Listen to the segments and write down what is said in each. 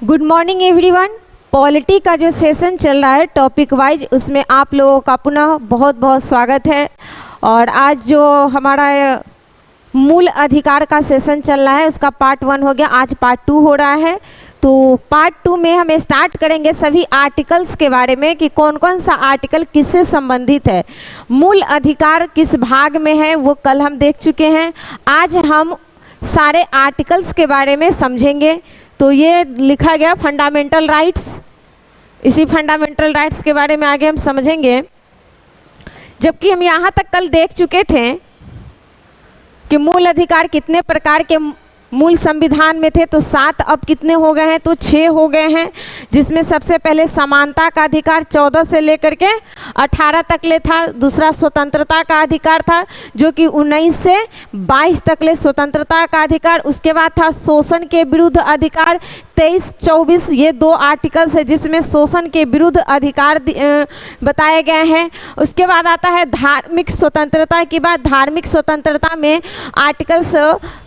Good morning everyone. Polity का जो session चल रहा है टॉपिक वाइज, उसमें आप लोगों का पुनः बहुत बहुत स्वागत है। और आज जो हमारा मूल अधिकार का सेशन चल रहा है उसका पार्ट 1 हो गया, आज पार्ट 2 हो रहा है। तो पार्ट 2 में हम स्टार्ट करेंगे सभी आर्टिकल्स के बारे में कि कौन कौन सा आर्टिकल किससे संबंधित है, मूल अधिकार किस भाग में है, वो कल हम देख चुके हैं। आज हम सारे आर्टिकल्स के बारे में समझेंगे। तो ये लिखा गया फंडामेंटल राइट्स, इसी फंडामेंटल राइट्स के बारे में आगे हम समझेंगे। जबकि हम यहाँ तक कल देख चुके थे कि मूल अधिकार कितने प्रकार के मूल संविधान में थे, तो 7 अब कितने हो गए हैं, तो 6 हो गए हैं। जिसमें सबसे पहले समानता का अधिकार 14 से लेकर के 18 तक ले था। दूसरा स्वतंत्रता का अधिकार था जो कि 19 से 22 तक ले स्वतंत्रता का अधिकार। उसके बाद था शोषण के विरुद्ध अधिकार 23-24, ये 2 आर्टिकल्स है जिसमें शोषण के विरुद्ध अधिकार बताए गए हैं। उसके बाद आता है धार्मिक स्वतंत्रता की बात। धार्मिक स्वतंत्रता में आर्टिकल्स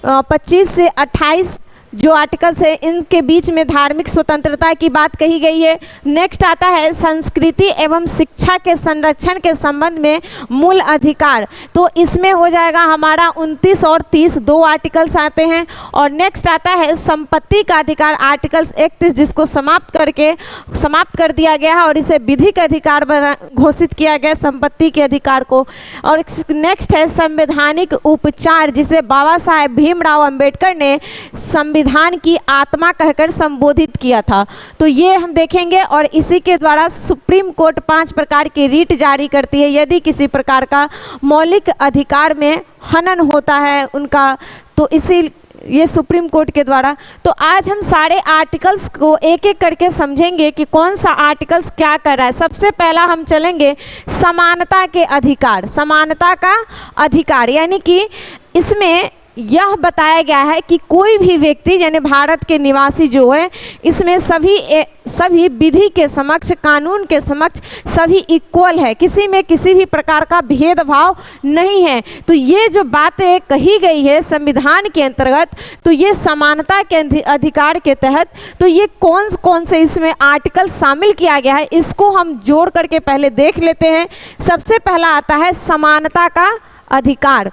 25 से 28 जो आर्टिकल्स है इनके बीच में धार्मिक स्वतंत्रता की बात कही गई है। नेक्स्ट आता है संस्कृति एवं शिक्षा के संरक्षण के संबंध में मूल अधिकार, तो इसमें हो जाएगा हमारा 29 और 30 2 आर्टिकल्स आते हैं। और नेक्स्ट आता है संपत्ति का अधिकार आर्टिकल्स 31, जिसको समाप्त कर दिया गया है और इसे विधिक अधिकार घोषित किया गया संपत्ति के अधिकार को। और नेक्स्ट है संवैधानिक उपचार, जिसे बाबा साहेब भीमराव अंबेडकर ने संविधान की आत्मा कहकर संबोधित किया था। तो ये हम देखेंगे। और इसी के द्वारा सुप्रीम कोर्ट 5 प्रकार की रीट जारी करती है यदि किसी प्रकार का मौलिक अधिकार में हनन होता है उनका, तो इसी ये सुप्रीम कोर्ट के द्वारा। तो आज हम सारे आर्टिकल्स को एक एक करके समझेंगे कि कौन सा आर्टिकल्स क्या कर रहा है। सबसे पहला हम चलेंगे समानता के अधिकार। समानता का अधिकार यानी कि इसमें यह बताया गया है कि कोई भी व्यक्ति यानी भारत के निवासी जो है, इसमें सभी विधि के समक्ष, कानून के समक्ष सभी इक्वल है, किसी में किसी भी प्रकार का भेदभाव नहीं है। तो ये जो बातें कही गई है संविधान के अंतर्गत, तो ये समानता के अधिकार के तहत, तो ये कौन कौन से इसमें आर्टिकल शामिल किया गया है, इसको हम जोड़ करके पहले देख लेते हैं। सबसे पहला आता है समानता का अधिकार।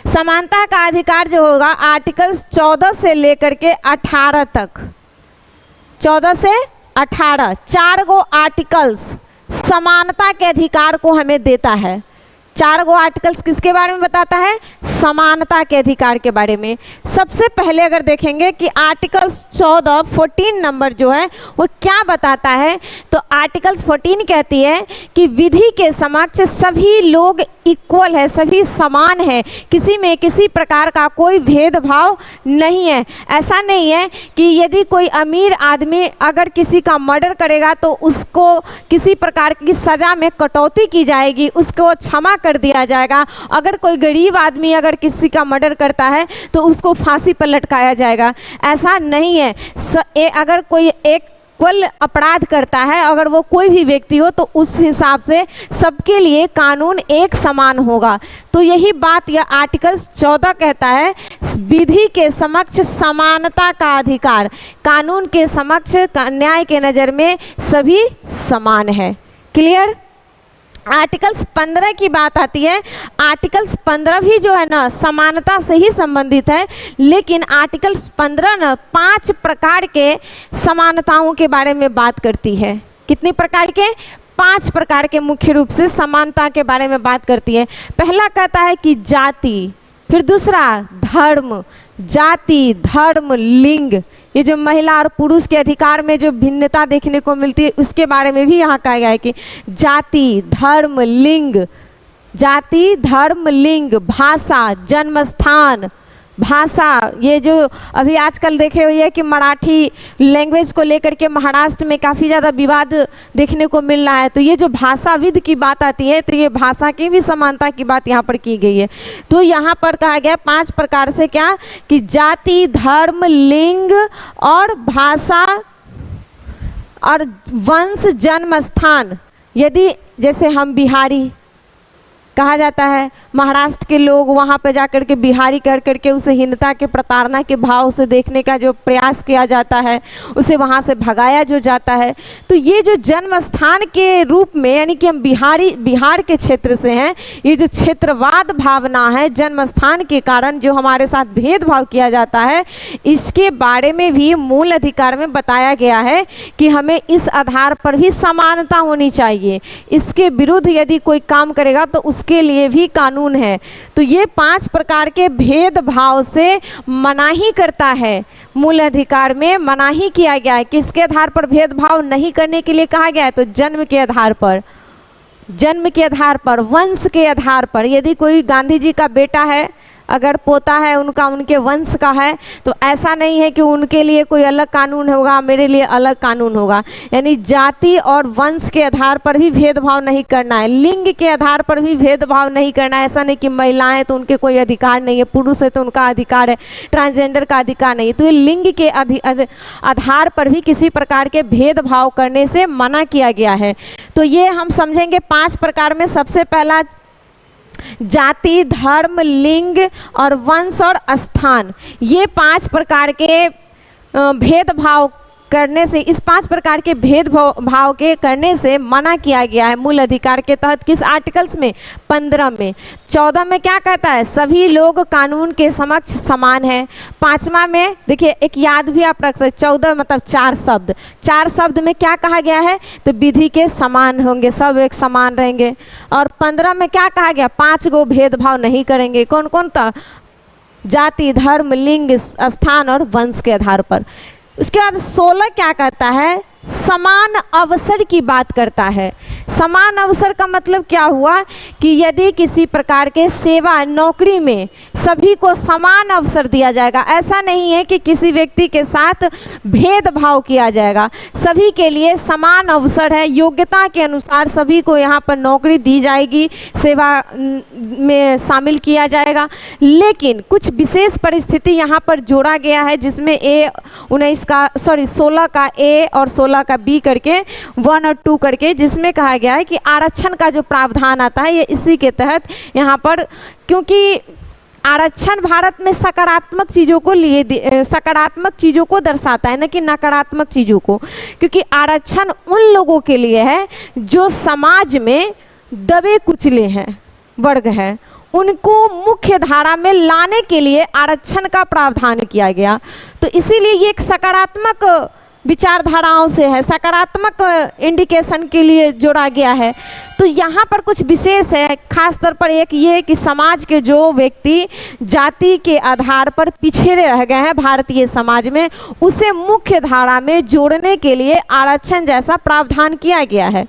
समानता का अधिकार जो होगा आर्टिकल 14 से लेकर के 18 तक, 14 से 18 4 गो आर्टिकल्स समानता के अधिकार को हमें देता है। 4 गो आर्टिकल्स किसके बारे में बताता है? समानता के अधिकार के बारे में। सबसे पहले अगर देखेंगे कि आर्टिकल्स 14 नंबर जो है वो क्या बताता है, तो आर्टिकल्स 14 कहती है कि विधि के समक्ष सभी लोग इक्वल है, सभी समान है, किसी में किसी प्रकार का कोई भेदभाव नहीं है। ऐसा नहीं है कि यदि कोई अमीर आदमी अगर किसी का मर्डर करेगा तो उसको किसी प्रकार की सज़ा में कटौती की जाएगी, उसको क्षमा कर दिया जाएगा। अगर कोई गरीब आदमी अगर किसी का मर्डर करता है तो उसको फांसी पर लटकाया जाएगा। ऐसा नहीं है। अगर कोई एक कुल अपराध करता है, अगर वो कोई भी व्यक्ति हो, तो उस हिसाब से सबके लिए कानून एक समान होगा। तो यही बात यह आर्टिकल 14 कहता है, विधि के समक्ष समानता का अधिकार, कानून के समक्ष न्याय के नज़र में सभी समान है। क्लियर? आर्टिकल्स 15 की बात आती है। आर्टिकल्स 15 भी जो है ना समानता से ही संबंधित है, लेकिन आर्टिकल्स 15 ना 5 प्रकार के समानताओं के बारे में बात करती है। कितनी प्रकार के? 5 प्रकार के मुख्य रूप से समानता के बारे में बात करती है। पहला कहता है कि जाति, फिर दूसरा धर्म, जाति, धर्म, लिंग, ये जो महिला और पुरुष के अधिकार में जो भिन्नता देखने को मिलती है उसके बारे में भी यहाँ कहा गया है कि जाति, धर्म, लिंग, जाति, धर्म, लिंग, भाषा, जन्म स्थान, भाषा। ये जो अभी आजकल देखे हुए है कि मराठी लैंग्वेज को लेकर के महाराष्ट्र में काफ़ी ज़्यादा विवाद देखने को मिल रहा है, तो ये जो भाषाविद की बात आती है, तो ये भाषा की भी समानता की बात यहाँ पर की गई है। तो यहाँ पर कहा गया 5 प्रकार से क्या कि जाति, धर्म, लिंग और भाषा और वंश, जन्म स्थान। यदि जैसे हम बिहारी कहा जाता है महाराष्ट्र के लोग वहाँ पर जाकर के बिहारी कर करके उसे हीनता के प्रताड़ना के भाव से देखने का जो प्रयास किया जाता है, उसे वहाँ से भगाया जो जाता है। तो ये जो जन्म स्थान के रूप में, यानी कि हम बिहार के क्षेत्र से हैं, ये जो क्षेत्रवाद भावना है, जन्म स्थान के कारण जो हमारे साथ भेदभाव किया जाता है, इसके बारे में भी मूल अधिकार में बताया गया है कि हमें इस आधार पर भी समानता होनी चाहिए। इसके विरुद्ध यदि कोई काम करेगा तो उसके लिए भी कानून है। तो ये 5 प्रकार के भेदभाव से मनाही करता है, मूल अधिकार में मनाही किया गया है। किसके आधार पर भेदभाव नहीं करने के लिए कहा गया है? तो जन्म के आधार पर, जन्म के आधार पर, वंश के आधार पर। यदि कोई गांधी जी का बेटा है, अगर पोता है उनका, उनके वंश का है, तो ऐसा नहीं है कि उनके लिए कोई अलग कानून होगा, मेरे लिए अलग कानून होगा। यानी जाति और वंश के आधार पर भी भेदभाव नहीं करना है, लिंग के आधार पर भी भेदभाव नहीं करना है। ऐसा नहीं कि महिलाएं तो उनके कोई अधिकार नहीं है, पुरुष है तो उनका अधिकार है, ट्रांसजेंडर का अधिकार नहीं है। तो ये लिंग के आधार पर भी किसी प्रकार के भेदभाव करने से मना किया गया है। तो ये हम समझेंगे 5 प्रकार में। सबसे पहला जाति, धर्म, लिंग और वंश और स्थान, ये 5 प्रकार के भेदभाव करने से, इस 5 प्रकार के भेदभाव के करने से मना किया गया है मूल अधिकार के तहत। किस आर्टिकल्स में? 15 में। 14 में क्या कहता है? सभी लोग कानून के समक्ष समान हैं। 5वां में देखिए, एक याद भी आप रख सकते, 14 मतलब 4 शब्द, 4 शब्द में क्या कहा गया है? तो विधि के समान होंगे, सब एक समान रहेंगे। और 15 में क्या कहा गया? 5 गो भेदभाव नहीं करेंगे। कौन कौन था? जाति, धर्म, लिंग, स्थान और वंश के आधार पर। उसके बाद 16 क्या कहता है? समान अवसर की बात करता है। समान अवसर का मतलब क्या हुआ कि यदि किसी प्रकार के सेवा, नौकरी में सभी को समान अवसर दिया जाएगा। ऐसा नहीं है कि किसी व्यक्ति के साथ भेदभाव किया जाएगा, सभी के लिए समान अवसर है, योग्यता के अनुसार सभी को यहाँ पर नौकरी दी जाएगी, सेवा में शामिल किया जाएगा। लेकिन कुछ विशेष परिस्थिति यहाँ पर जोड़ा गया है, जिसमें 16 का ए और 16 का बी करके 1 और 2 करके, जिसमें कहा गया है कि आरक्षण का जो प्रावधान आता है ये इसी के तहत यहाँ पर, क्योंकि आरक्षण भारत में सकारात्मक चीज़ों को सकारात्मक चीज़ों को दर्शाता है, न कि नकारात्मक चीज़ों को। क्योंकि आरक्षण उन लोगों के लिए है जो समाज में दबे कुचले हैं, वर्ग है, उनको मुख्य धारा में लाने के लिए आरक्षण का प्रावधान किया गया। तो इसीलिए ये एक सकारात्मक विचारधाराओं से है, सकारात्मक इंडिकेशन के लिए जोड़ा गया है। तो यहाँ पर कुछ विशेष है, खास तौर पर एक ये कि समाज के जो व्यक्ति जाति के आधार पर पिछड़े रह गए हैं भारतीय समाज में, उसे मुख्य धारा में जोड़ने के लिए आरक्षण जैसा प्रावधान किया गया है।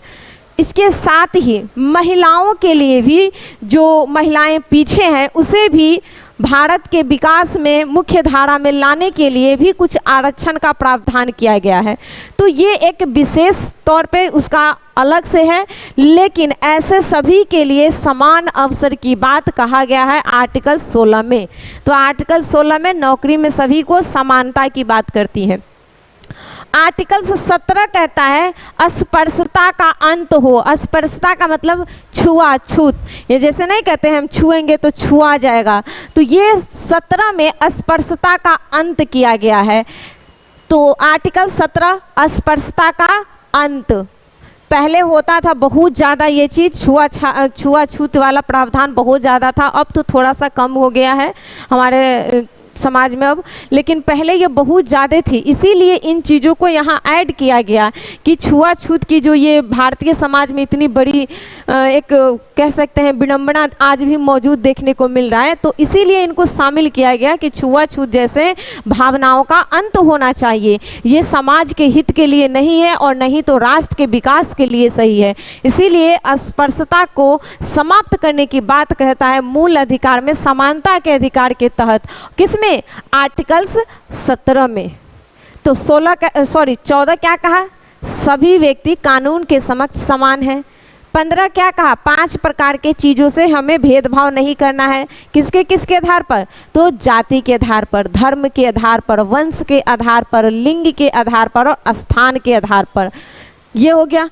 इसके साथ ही महिलाओं के लिए भी, जो महिलाएं पीछे हैं, उसे भी भारत के विकास में मुख्य धारा में लाने के लिए भी कुछ आरक्षण का प्रावधान किया गया है। तो ये एक विशेष तौर पे उसका अलग से है, लेकिन ऐसे सभी के लिए समान अवसर की बात कहा गया है आर्टिकल 16 में। तो आर्टिकल 16 में नौकरी में सभी को समानता की बात करती है। आर्टिकल 17 कहता है अस्पृश्यता का अंत हो। अस्पृश्यता का मतलब छुआछूत, ये जैसे नहीं कहते हैं हम छुएंगे तो छुआ जाएगा, तो ये 17 में अस्पृश्यता का अंत किया गया है। तो आर्टिकल 17 अस्पृश्यता का अंत। पहले होता था बहुत ज़्यादा ये चीज़, छुआछूत वाला प्रावधान बहुत ज़्यादा था, अब तो थोड़ा सा कम हो गया है हमारे समाज में अब, लेकिन पहले ये बहुत ज़्यादा थी। इसीलिए इन चीज़ों को यहाँ ऐड किया गया कि छुआछूत की जो ये भारतीय समाज में इतनी बड़ी एक कह सकते हैं विडंबना आज भी मौजूद देखने को मिल रहा है, तो इसीलिए इनको शामिल किया गया कि छुआछूत जैसे भावनाओं का अंत होना चाहिए। ये समाज के हित के लिए नहीं है और नहीं तो राष्ट्र के विकास के लिए सही है। इसीलिए अस्पृश्यता को समाप्त करने की बात कहता है मूल अधिकार में, समानता के अधिकार के तहत। किसमें? आर्टिकल्स 17 में। तो 14 क्या कहा? सभी व्यक्ति कानून के समक्ष समान हैं। 15 क्या कहा? 5 प्रकार के चीज़ों से हमें भेदभाव नहीं करना है। किसके किसके आधार पर? तो जाति के आधार पर, धर्म के आधार पर, वंश के आधार पर, लिंग के आधार पर और स्थान के आधार पर। ये हो गया।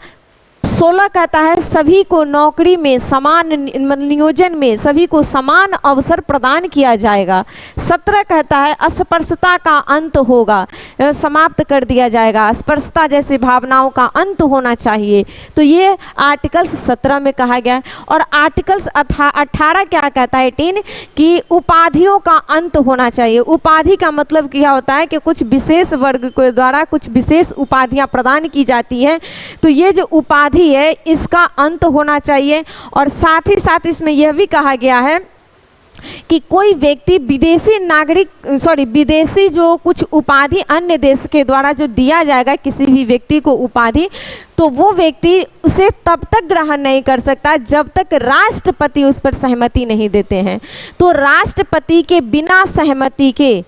16 कहता है सभी को नौकरी में समान नियोजन में सभी को समान अवसर प्रदान किया जाएगा। 17 कहता है अस्पृश्यता का अंत होगा, समाप्त कर दिया जाएगा, अस्पृश्यता जैसी भावनाओं का अंत होना चाहिए। तो ये आर्टिकल्स 17 में कहा गया है। और आर्टिकल्स 18 क्या कहता है 18 कि उपाधियों का अंत होना चाहिए। उपाधि का मतलब क्या होता है कि कुछ विशेष वर्ग के द्वारा कुछ विशेष उपाधियां प्रदान की जाती हैं, तो ये जो उपाधि है इसका अंत होना चाहिए। और साथ ही साथ इसमें यह भी कहा गया है कि कोई व्यक्ति विदेशी जो कुछ उपाधि अन्य देश के द्वारा जो दिया जाएगा किसी भी व्यक्ति को उपाधि, तो वो व्यक्ति उसे तब तक ग्रहण नहीं कर सकता जब तक राष्ट्रपति उस पर सहमति नहीं देते हैं। तो राष्ट्रपति के बिना सहमति के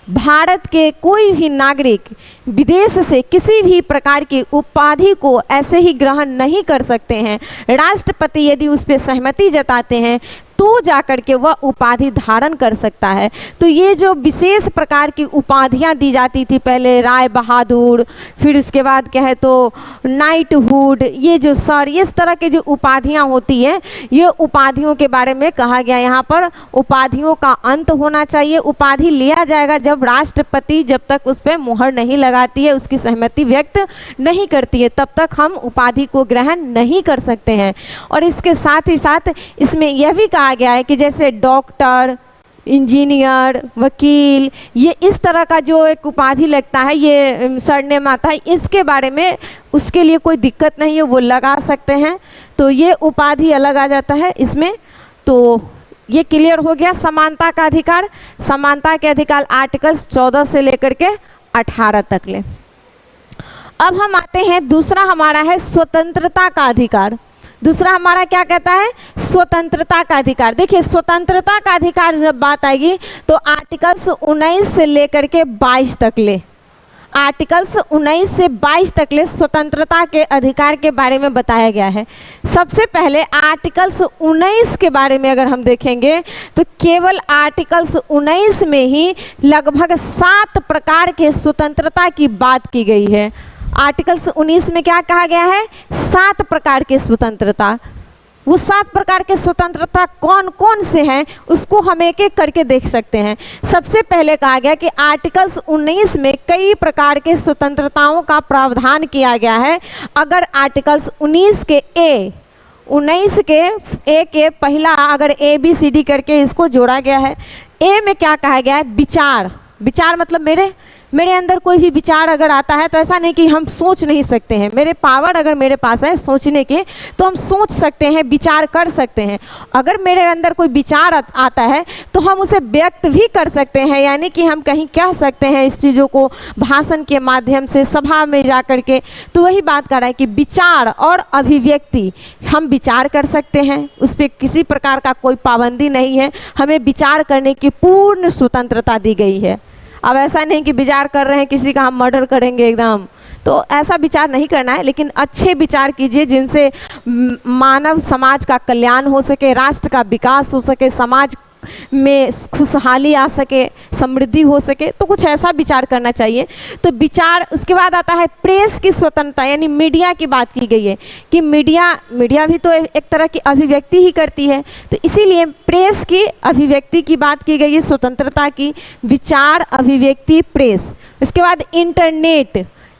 भारत के कोई भी नागरिक विदेश से किसी भी प्रकार की उपाधि को ऐसे ही ग्रहण नहीं कर सकते हैं। राष्ट्रपति यदि उस पर सहमति जताते हैं तो जाकर के वह उपाधि धारण कर सकता है। तो ये जो विशेष प्रकार की उपाधियां दी जाती थी पहले, राय बहादुर, फिर उसके बाद क्या है तो नाइटहुड, ये जो सर, इस तरह के जो उपाधियां होती हैं, ये उपाधियों के बारे में कहा गया। यहाँ पर उपाधियों का अंत होना चाहिए। उपाधि लिया जाएगा जब राष्ट्रपति जब तक उस पर मुहर नहीं लगाती है, उसकी सहमति व्यक्त नहीं करती है, तब तक हम उपाधि को ग्रहण नहीं कर सकते हैं। और इसके साथ ही साथ इसमें यह भी कहा गया है कि जैसे डॉक्टर, इंजीनियर, वकील, ये इस तरह का जो एक उपाधि लगता है, ये सरनेम आता है, इसके बारे में उसके लिए कोई दिक्कत नहीं है, वो लगा सकते हैं। तो ये उपाधि अलग आ जाता है इसमें। तो ये क्लियर हो गया समानता का अधिकार। समानता के अधिकार आर्टिकल्स 14 से लेकर के 18 तक ले। अब हम आते हैं, दूसरा हमारा है स्वतंत्रता का अधिकार। दूसरा हमारा क्या कहता है, स्वतंत्रता का अधिकार। देखिए स्वतंत्रता का अधिकार जब बात आएगी तो आर्टिकल्स 19 से लेकर के 22 तक ले, आर्टिकल्स 19 से 22 तक ले स्वतंत्रता के अधिकार के बारे में बताया गया है। सबसे पहले आर्टिकल्स 19 के बारे में अगर हम देखेंगे तो केवल आर्टिकल्स 19 में ही लगभग 7 प्रकार के स्वतंत्रता की बात की गई है। आर्टिकल्स 19 में क्या कहा गया है, 7 प्रकार के स्वतंत्रता। वो 7 प्रकार के स्वतंत्रता कौन कौन से हैं उसको हम एक एक करके देख सकते हैं। सबसे पहले कहा गया कि आर्टिकल्स 19 में कई प्रकार के स्वतंत्रताओं का प्रावधान किया गया है। अगर आर्टिकल्स 19 के ए के पहला अगर ABCD करके इसको जोड़ा गया है, ए में क्या कहा गया है, विचार। विचार मतलब मेरे अंदर कोई भी विचार अगर आता है तो ऐसा नहीं कि हम सोच नहीं सकते हैं, मेरे पावर अगर मेरे पास है सोचने के तो हम सोच सकते हैं, विचार कर सकते हैं। अगर मेरे अंदर कोई विचार आता है तो हम उसे व्यक्त भी कर सकते हैं, यानी कि हम कहीं कह सकते हैं इस चीज़ों को भाषण के माध्यम से, सभा में जा कर के। तो वही बात कर रहा है कि विचार और अभिव्यक्ति, हम विचार कर सकते हैं, उस पर किसी प्रकार का कोई पाबंदी नहीं है, हमें विचार करने की पूर्ण स्वतंत्रता दी गई है। अब ऐसा नहीं कि विचार कर रहे हैं किसी का हम मर्डर करेंगे एकदम, तो ऐसा विचार नहीं करना है, लेकिन अच्छे विचार कीजिए जिनसे मानव समाज का कल्याण हो सके, राष्ट्र का विकास हो सके, समाज में खुशहाली आ सके, समृद्धि हो सके, तो कुछ ऐसा विचार करना चाहिए। तो विचार, उसके बाद आता है प्रेस की स्वतंत्रता, यानी मीडिया की बात की गई है कि मीडिया भी तो एक तरह की अभिव्यक्ति ही करती है, तो इसीलिए प्रेस की अभिव्यक्ति की बात की गई है, स्वतंत्रता की, विचार, अभिव्यक्ति, प्रेस। उसके बाद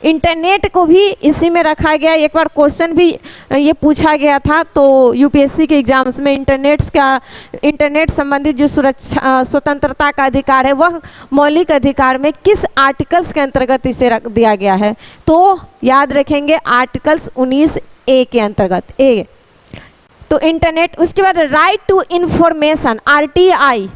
इंटरनेट को भी इसी में रखा गया। एक बार क्वेश्चन भी ये पूछा गया था तो UPSC के एग्जाम्स में इंटरनेट संबंधित जो सुरक्षा स्वतंत्रता का अधिकार है वह मौलिक अधिकार में किस आर्टिकल्स के अंतर्गत इसे रख दिया गया है, तो याद रखेंगे आर्टिकल्स 19A के अंतर्गत ए। तो इंटरनेट, उसके बाद right to information RTI,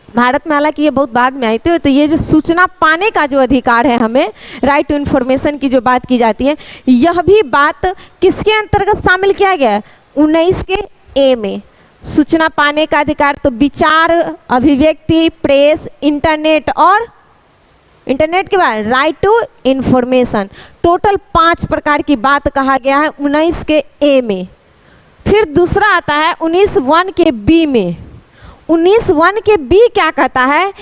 Bharat में हालांकि ये बहुत बाद में आई थी। तो ये जो सूचना पाने का जो अधिकार है, हमें राइट टू इन्फॉर्मेशन की जो बात की जाती है, यह भी बात किसके अंतर्गत शामिल किया गया है, 19 के ए में। सूचना पाने का अधिकार, तो विचार, अभिव्यक्ति, प्रेस, इंटरनेट और इंटरनेट के बाद राइट टू इन्फॉर्मेशन, टोटल 5 प्रकार की बात कहा गया है 19 के ए में। फिर दूसरा आता है 19(1) के बी में। 19(1) के बी क्या कहता है,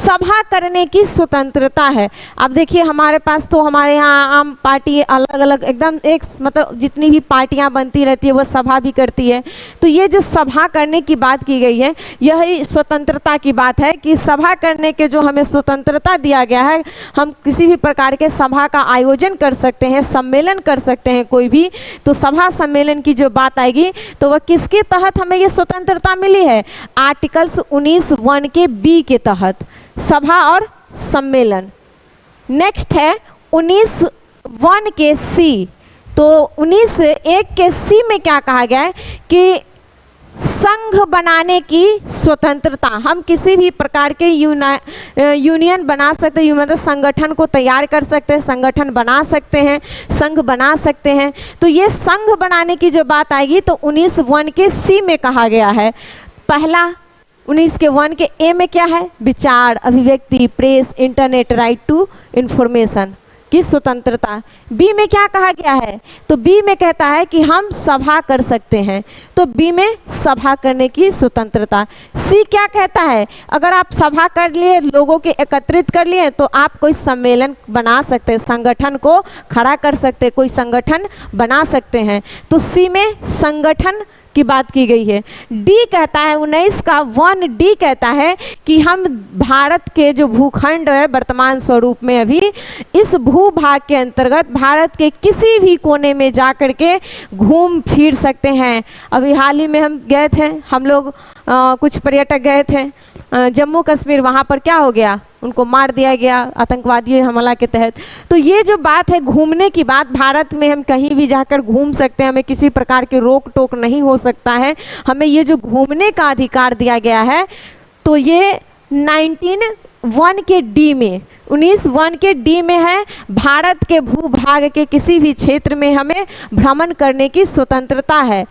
सभा करने की स्वतंत्रता है। अब देखिए हमारे पास तो हमारे यहाँ आम पार्टी अलग अलग एकदम एक मतलब जितनी भी पार्टियां बनती रहती है वो सभा भी करती है। तो ये जो सभा करने की बात की गई है यही स्वतंत्रता की बात है कि सभा करने के जो हमें स्वतंत्रता दिया गया है, हम किसी भी प्रकार के सभा का आयोजन कर सकते हैं, सम्मेलन कर सकते हैं कोई भी। तो सभा सम्मेलन की जो बात आएगी तो वह किसके तहत हमें ये स्वतंत्रता मिली है? आर्टिकल्स 19(1) के बी के तहत सभा और सम्मेलन। नेक्स्ट है 19(1) के सी। तो 19(1) के सी में क्या कहा गया है कि संघ बनाने की स्वतंत्रता, हम किसी भी प्रकार के यूनियन बना सकते हैं, मतलब संगठन को तैयार कर सकते हैं, संगठन बना सकते हैं, संघ बना सकते हैं। तो ये संघ बनाने की जो बात आएगी तो 19(1) के सी में कहा गया है। पहला 19(1) के ए में क्या है? विचार, अभिव्यक्ति, प्रेस, इंटरनेट, राइट टू इंफॉर्मेशन की स्वतंत्रता। बी में क्या कहा गया है? तो बी में कहता है कि हम सभा कर सकते हैं, तो बी में सभा करने की स्वतंत्रता। सी क्या कहता है? अगर आप सभा कर लिए, लोगों के एकत्रित कर लिए, तो आप कोई सम्मेलन बना सकते हैं, संगठन को खड़ा कर सकते हैं, कोई संगठन बना सकते हैं। तो सी में संगठन की बात की गई है। डी कहता है 19 का 1D कहता है कि हम भारत के जो भूखंड है वर्तमान स्वरूप में अभी, इस भूभाग के अंतर्गत भारत के किसी भी कोने में जाकर के घूम फिर सकते हैं। अभी हाल ही में हम गए थे, हम लोग कुछ पर्यटक गए थे जम्मू कश्मीर, वहाँ पर क्या हो गया? उनको मार दिया गया आतंकवादी हमला के तहत। तो ये जो बात है घूमने की बात, भारत में हम कहीं भी जाकर घूम सकते हैं, हमें किसी प्रकार की रोक टोक नहीं हो सकता है, हमें ये जो घूमने का अधिकार दिया गया है। तो ये 19(1) के डी में, 19(1) के डी में है, भारत के भूभाग के किसी भी क्षेत्र में हमें भ्रमण करने की स्वतंत्रता है।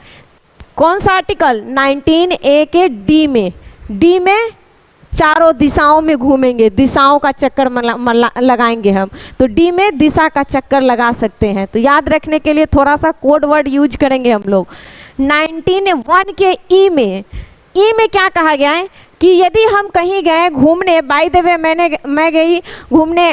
कौन सा आर्टिकल? 19(a) के डी में। डी में चारों दिशाओं में घूमेंगे, दिशाओं का चक्कर लगाएंगे हम, तो डी में दिशा का चक्कर लगा सकते हैं। तो याद रखने के लिए थोड़ा सा कोड वर्ड यूज करेंगे हम लोग। 19(1) के ई में क्या कहा गया है कि यदि हम कहीं गए घूमने, बाय द वे मैं गई घूमने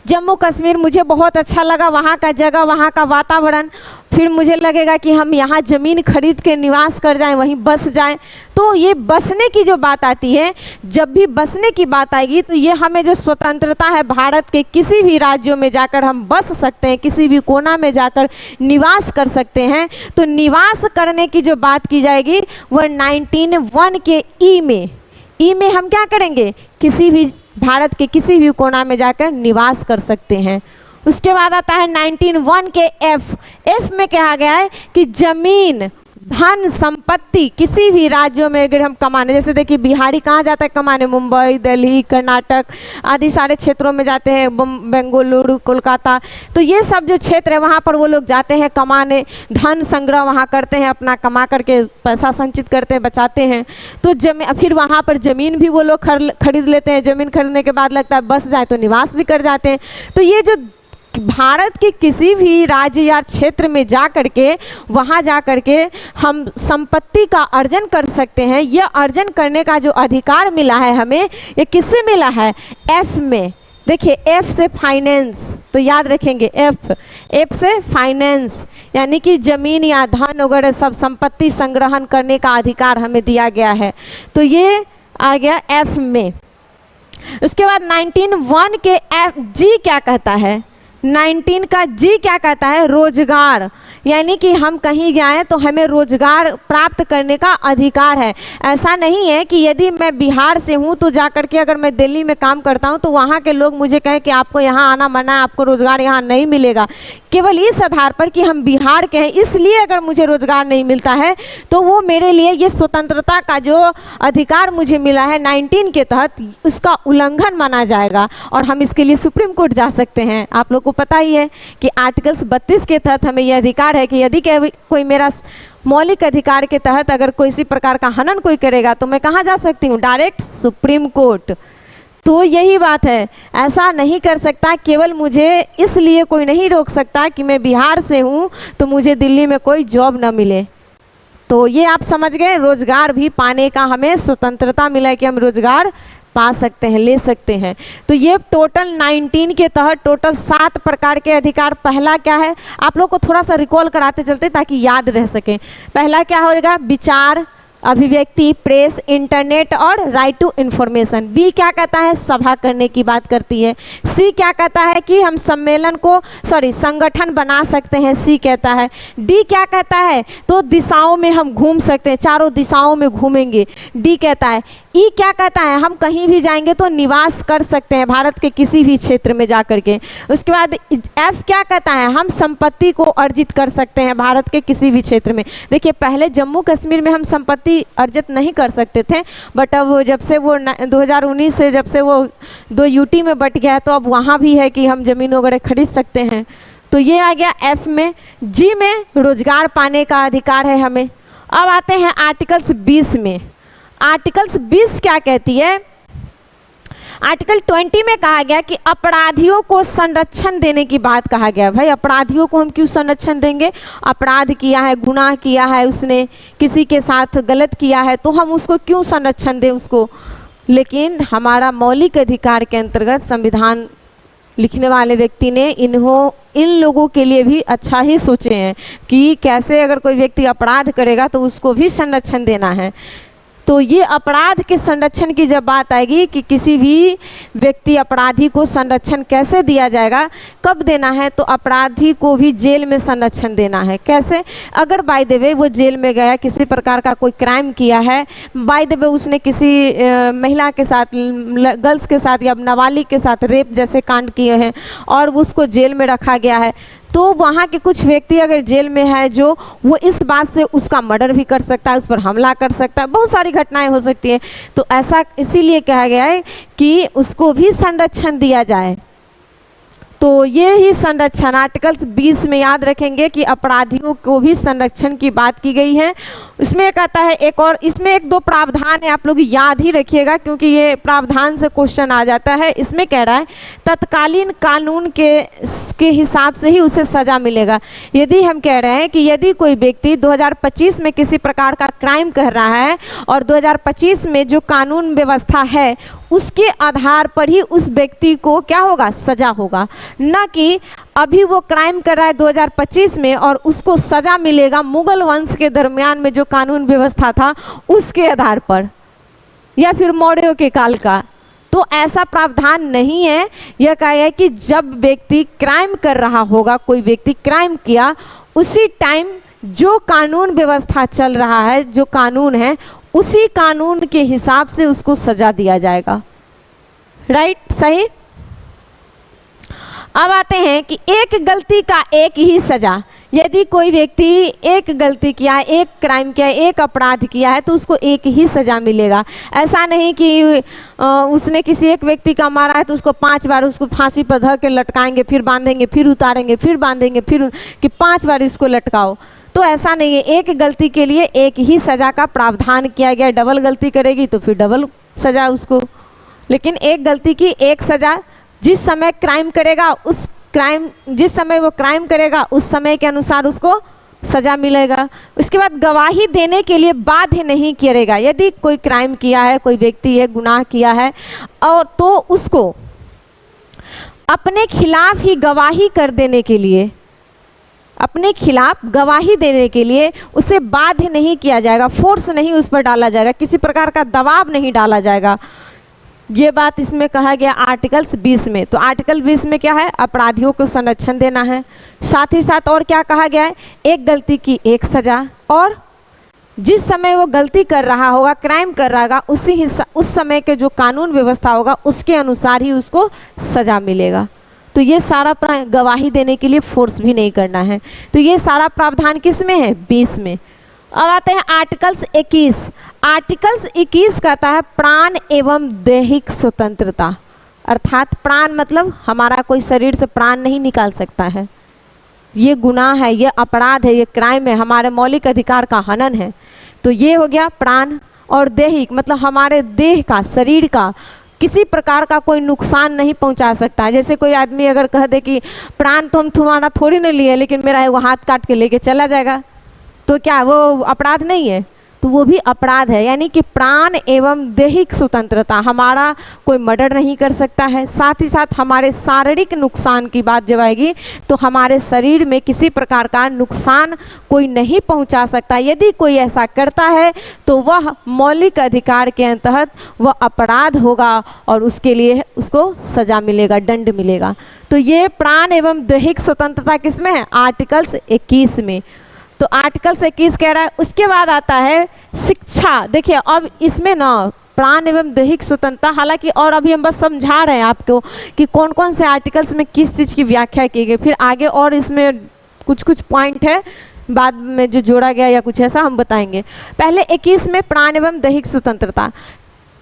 जम्मू कश्मीर, मुझे बहुत अच्छा लगा वहाँ का जगह, वहाँ का वातावरण, फिर मुझे लगेगा कि हम यहाँ ज़मीन खरीद के निवास कर जाएं, वहीं बस जाएं। तो ये बसने की जो बात आती है, जब भी बसने की बात आएगी तो ये हमें जो स्वतंत्रता है, भारत के किसी भी राज्यों में जाकर हम बस सकते हैं, किसी भी कोना में जाकर निवास कर सकते हैं। तो निवास करने की जो बात की जाएगी वह 19(1) के ई में हम क्या करेंगे? किसी भी भारत के किसी भी कोना में जाकर निवास कर सकते हैं। उसके बाद आता है 19(1) के एफ में कहा गया है कि जमीन, धन, संपत्ति किसी भी राज्यों में अगर हम कमाने, जैसे देखिए बिहारी कहाँ जाता है कमाने? मुंबई, दिल्ली, कर्नाटक आदि सारे क्षेत्रों में जाते हैं, बेंगलुरु, कोलकाता। तो ये सब जो क्षेत्र है वहाँ पर वो लोग जाते हैं कमाने, धन संग्रह वहाँ करते हैं, अपना कमा करके पैसा संचित करते हैं, बचाते हैं। तो फिर वहाँ पर ज़मीन भी वो लोग खरीद लेते हैं। ज़मीन खरीदने के बाद लगता है बस जाए तो निवास भी कर जाते हैं। तो ये जो भारत के किसी भी राज्य या क्षेत्र में जा करके, वहाँ जा करके हम संपत्ति का अर्जन कर सकते हैं। यह अर्जन करने का जो अधिकार मिला है हमें, ये किससे मिला है? एफ में। देखिए एफ से फाइनेंस, तो याद रखेंगे एफ से फाइनेंस, यानी कि जमीन या धन वगैरह सब संपत्ति संग्रहण करने का अधिकार हमें दिया गया है। तो ये आ गया एफ में। उसके बाद 19(1) के जी क्या कहता है? 19 का जी क्या कहता है? रोजगार, यानी कि हम कहीं जाएं तो हमें रोजगार प्राप्त करने का अधिकार है। ऐसा नहीं है कि यदि मैं बिहार से हूं तो जाकर के अगर मैं दिल्ली में काम करता हूं तो वहां के लोग मुझे कहें कि आपको यहां आना मना है, आपको रोजगार यहां नहीं मिलेगा। केवल इस आधार पर कि हम बिहार के हैं इसलिए अगर मुझे रोजगार नहीं मिलता है तो वो मेरे लिए ये स्वतंत्रता का जो अधिकार मुझे मिला है 19 के तहत, उसका उल्लंघन माना जाएगा और हम इसके लिए सुप्रीम कोर्ट जा सकते हैं। आप लोग को पता ही है कि आर्टिकल्स 32 के तहत हमें यह अधिकार है कि यदि कोई मेरा मौलिक अधिकार के तहत अगर कोई इसी प्रकार का हनन कोई करेगा तो मैं कहाँ जा सकती हूँ? Direct supreme court. तो यही बात है, ऐसा नहीं कर सकता, केवल मुझे इसलिए कोई नहीं रोक सकता कि मैं बिहार से हूँ तो मुझे दिल्ली में कोई जॉब न मिले। तो ये आप समझ गए, रोजगार भी पाने का हमें स्वतंत्रता मिला है कि हम रोजगार पा सकते हैं, ले सकते हैं। तो ये टोटल 19 के तहत टोटल 7 प्रकार के अधिकार। पहला क्या है, आप लोग को थोड़ा सा रिकॉल कराते चलते ताकि याद रह सके। पहला क्या होगा, विचार, अभिव्यक्ति, प्रेस, इंटरनेट और राइट टू इंफॉर्मेशन। बी क्या कहता है, सभा करने की बात करती है। सी क्या कहता है कि हम सम्मेलन को संगठन बना सकते हैं, सी कहता है। डी क्या कहता है, तो दिशाओं में हम घूम सकते हैं, चारों दिशाओं में घूमेंगे, डी कहता है। ई क्या कहता है, हम कहीं भी जाएंगे तो निवास कर सकते हैं भारत के किसी भी क्षेत्र में जा करके। उसके बाद एफ क्या कहता है, हम संपत्ति को अर्जित कर सकते हैं भारत के किसी भी क्षेत्र में। देखिए पहले जम्मू कश्मीर में हम संपत्ति अर्जित नहीं कर सकते थे, बट अब जब से वो 2019 से जब से वो 2 यूटी में बट गया है तो अब वहाँ भी है कि हम ज़मीन वगैरह खरीद सकते हैं। तो ये आ गया एफ में। जी में रोजगार पाने का अधिकार है हमें। अब आते हैं आर्टिकल्स 20 में। आर्टिकल्स 20 क्या कहती है, आर्टिकल 20 में कहा गया कि अपराधियों को संरक्षण देने की बात कहा गया। भाई अपराधियों को हम क्यों संरक्षण देंगे, अपराध किया है, गुनाह किया है, उसने किसी के साथ गलत किया है तो हम उसको क्यों संरक्षण दें उसको। लेकिन हमारा मौलिक अधिकार के अंतर्गत संविधान लिखने वाले व्यक्ति ने इन लोगों के लिए भी अच्छा ही सोचे हैं कि कैसे अगर कोई व्यक्ति अपराध करेगा तो उसको भी संरक्षण देना है। तो ये अपराध के संरक्षण की जब बात आएगी कि किसी भी व्यक्ति अपराधी को संरक्षण कैसे दिया जाएगा, कब देना है, तो अपराधी को भी जेल में संरक्षण देना है। कैसे, अगर बाय द वे वो जेल में गया, किसी प्रकार का कोई क्राइम किया है, बाय द वे उसने किसी महिला के साथ, गर्ल्स के साथ या नाबालिग के साथ रेप जैसे कांड किए हैं और उसको जेल में रखा गया है, तो वहाँ के कुछ व्यक्ति अगर जेल में है जो वो इस बात से उसका मर्डर भी कर सकता है, उस पर हमला कर सकता है, बहुत सारी घटनाएं हो सकती हैं। तो ऐसा इसीलिए कहा गया है कि उसको भी संरक्षण दिया जाए। तो ये ही संरक्षण आर्टिकल्स 20 में याद रखेंगे कि अपराधियों को भी संरक्षण की बात की गई है। इसमें कहता है एक और, इसमें 1-2 प्रावधान है, आप लोग याद ही रखिएगा क्योंकि ये प्रावधान से क्वेश्चन आ जाता है। इसमें कह रहा है तत्कालीन कानून के हिसाब से ही उसे सजा मिलेगा। यदि हम कह रहे हैं कि यदि कोई व्यक्ति 2025 में किसी प्रकार का क्राइम कर रहा है और 2025 में जो कानून व्यवस्था है उसके आधार पर ही उस व्यक्ति को क्या होगा, सजा होगा, न कि अभी वो क्राइम कर रहा है 2025 में और उसको सजा मिलेगा मुगल वंश के दरमियान में जो कानून व्यवस्था था उसके आधार पर या फिर मौर्यों के काल का। तो ऐसा प्रावधान नहीं है। यह कहा है कि जब व्यक्ति क्राइम कर रहा होगा, कोई व्यक्ति क्राइम किया, उसी टाइम जो कानून व्यवस्था चल रहा है, जो कानून है, उसी कानून के हिसाब से उसको सजा दिया जाएगा। राइट, सही। अब आते हैं कि एक गलती का एक ही सजा। यदि कोई व्यक्ति एक गलती किया है, एक क्राइम किया है, एक अपराध किया है तो उसको एक ही सजा मिलेगा। ऐसा नहीं कि उसने किसी एक व्यक्ति का मारा है तो उसको 5 बार उसको फांसी पर धर के लटकाएंगे, फिर बांधेंगे, फिर उतारेंगे, फिर बांधेंगे, फिर कि 5 बार इसको लटकाओ। तो ऐसा नहीं है, एक गलती के लिए एक ही सजा का प्रावधान किया गया। डबल गलती करेगी तो फिर डबल सजा उसको, लेकिन एक गलती की एक सजा। जिस समय क्राइम करेगा जिस समय वो क्राइम करेगा उस समय के अनुसार उसको सजा मिलेगा। उसके बाद गवाही देने के लिए बाध्य नहीं करेगा। यदि कोई क्राइम किया है, कोई व्यक्ति है, गुनाह किया है और तो उसको अपने खिलाफ ही गवाही कर देने के लिए, अपने खिलाफ गवाही देने के लिए उसे बाध्य नहीं किया जाएगा, फोर्स नहीं उस पर डाला जाएगा, किसी प्रकार का दबाव नहीं डाला जाएगा। ये बात इसमें कहा गया आर्टिकल्स 20 में। तो आर्टिकल 20 में क्या है, अपराधियों को संरक्षण देना है। साथ ही साथ और क्या कहा गया है, एक गलती की एक सजा, और जिस समय वो गलती कर रहा होगा, क्राइम कर रहा होगा, उस समय के जो कानून व्यवस्था होगा उसके अनुसार ही उसको सजा मिलेगा। तो ये सारा गवाही देने के लिए फोर्स भी नहीं करना है। तो ये सारा प्रावधान किस में है, 20 में। अब आते हैं आर्टिकल्स 21। आर्टिकल्स 21 कहता है प्राण एवं दैहिक स्वतंत्रता, अर्थात प्राण मतलब हमारा कोई शरीर से प्राण नहीं निकाल सकता है। ये गुनाह है, ये अपराध है, ये क्राइम है, हमारे मौलिक अधिकार का हनन है। तो ये हो गया प्राण। और दैहिक मतलब हमारे देह का, शरीर का किसी प्रकार का कोई नुकसान नहीं पहुंचा सकता है। जैसे कोई आदमी अगर कह दे कि प्राण तो हम तुम्हारा थोड़ी ना लिए, लेकिन मेरा वो हाथ काट के लेके चला जाएगा, तो क्या वो अपराध नहीं है? तो वो भी अपराध है। यानी कि प्राण एवं दैहिक स्वतंत्रता, हमारा कोई मर्डर नहीं कर सकता है। साथ ही साथ हमारे शारीरिक नुकसान की बात जब आएगी तो हमारे शरीर में किसी प्रकार का नुकसान कोई नहीं पहुंचा सकता। यदि कोई ऐसा करता है तो वह मौलिक अधिकार के अंतर्गत वह अपराध होगा और उसके लिए उसको सजा मिलेगा, दंड मिलेगा। तो ये प्राण एवं दैहिक स्वतंत्रता किसमें है? आर्टिकल्स 21 में। तो आर्टिकल्स 21 कह रहा है। उसके बाद आता है शिक्षा। देखिए अब इसमें ना प्राण एवं दैहिक स्वतंत्रता, हालांकि और अभी हम बस समझा रहे हैं आपको कि कौन कौन से आर्टिकल्स में किस चीज़ की व्याख्या की गई, फिर आगे और इसमें कुछ कुछ पॉइंट है बाद में जो जोड़ा गया या कुछ ऐसा हम बताएंगे। पहले 21 में प्राण एवं दैहिक स्वतंत्रता,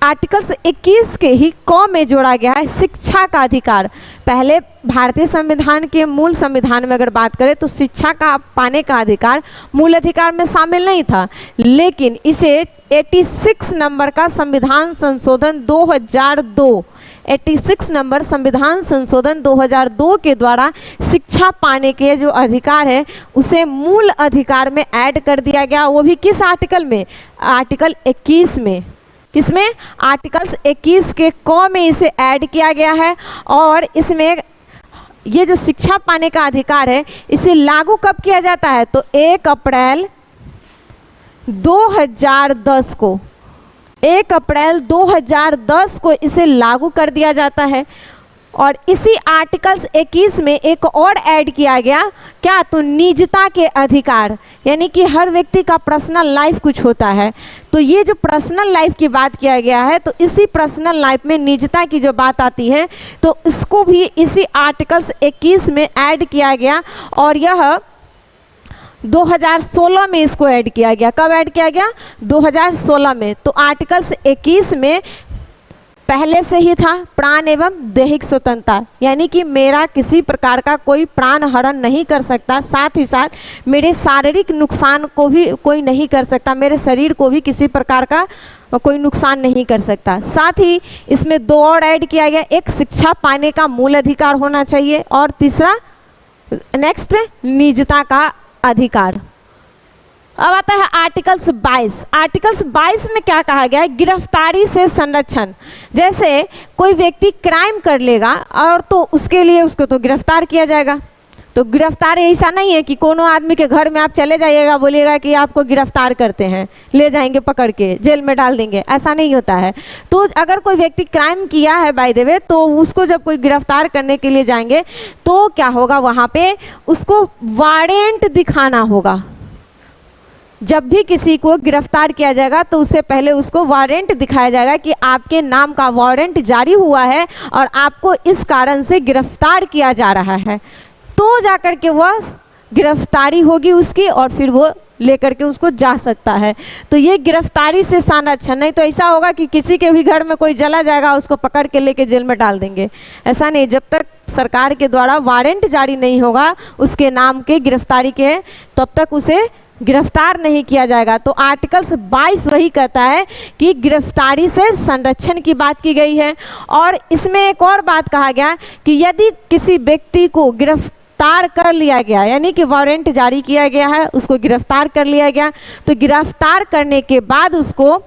आर्टिकल्स 21 के ही क में जोड़ा गया है शिक्षा का अधिकार। पहले भारतीय संविधान के मूल संविधान में अगर बात करें तो शिक्षा का पाने का अधिकार मूल अधिकार में शामिल नहीं था, लेकिन इसे 86 नंबर का संविधान संशोधन 2002, 86 नंबर संविधान संशोधन 2002 के द्वारा शिक्षा पाने के जो अधिकार है उसे मूल अधिकार में ऐड कर दिया गया। वो भी किस आर्टिकल में? आर्टिकल 21 में। किसमें? आर्टिकल्स 21 के क में इसे ऐड किया गया है। और इसमें ये जो शिक्षा पाने का अधिकार है इसे लागू कब किया जाता है? तो 1 अप्रैल 2010 को, 1 अप्रैल 2010 को इसे लागू कर दिया जाता है। और इसी आर्टिकल्स 21 में एक और ऐड किया गया, क्या? तो निजता के अधिकार। यानी कि हर व्यक्ति का पर्सनल लाइफ कुछ होता है, तो ये जो पर्सनल लाइफ की बात किया गया है तो इसी पर्सनल लाइफ में निजता की जो बात आती है तो इसको भी इसी आर्टिकल्स 21 में ऐड किया गया। और यह 2016 में इसको ऐड किया गया। कब ऐड किया गया? 2016 में। तो आर्टिकल्स 21 में पहले से ही था प्राण एवं दैहिक स्वतंत्रता, यानी कि मेरा किसी प्रकार का कोई प्राण हरण नहीं कर सकता, साथ ही साथ मेरे शारीरिक नुकसान को भी कोई नहीं कर सकता, मेरे शरीर को भी किसी प्रकार का कोई नुकसान नहीं कर सकता। साथ ही इसमें 2 और ऐड किया गया, एक शिक्षा पाने का मूल अधिकार होना चाहिए और तीसरा नेक्स्ट निजता का अधिकार। अब आता है आर्टिकल्स 22। आर्टिकल्स 22 में क्या कहा गया है? गिरफ्तारी से संरक्षण। जैसे कोई व्यक्ति क्राइम कर लेगा और तो उसके लिए उसको तो गिरफ्तार किया जाएगा। तो गिरफ्तार ऐसा नहीं है कि कोनो आदमी के घर में आप चले जाइएगा, बोलिएगा कि आपको गिरफ्तार करते हैं, ले जाएंगे पकड़ के जेल में डाल देंगे, ऐसा नहीं होता है। तो अगर कोई व्यक्ति क्राइम किया है बाय द वे, तो उसको जब कोई गिरफ्तार करने के लिए जाएंगे तो क्या होगा? वहाँ पे उसको वारंट दिखाना होगा। जब भी किसी को गिरफ्तार किया जाएगा तो उससे पहले उसको वारंट दिखाया जाएगा कि आपके नाम का वारंट जारी हुआ है और आपको इस कारण से गिरफ्तार किया जा रहा है, तो जाकर के वह गिरफ्तारी होगी उसकी और फिर वो लेकर के उसको जा सकता है। तो ये गिरफ्तारी से संरक्षण। नहीं तो ऐसा होगा कि किसी के भी घर में कोई जला जाएगा, उसको पकड़ के लेके जेल में डाल देंगे, ऐसा नहीं। जब तक सरकार के द्वारा वारंट जारी नहीं होगा उसके नाम के गिरफ्तारी के, तब तक उसे गिरफ्तार नहीं किया जाएगा। तो आर्टिकल्स 22 वही कहता है कि गिरफ्तारी से संरक्षण की बात की गई है। और इसमें एक और बात कहा गया कि यदि किसी व्यक्ति को गिरफ्तार कर लिया गया, यानी कि वारंट जारी किया गया है, उसको गिरफ्तार कर लिया गया, तो गिरफ्तार करने के बाद उसको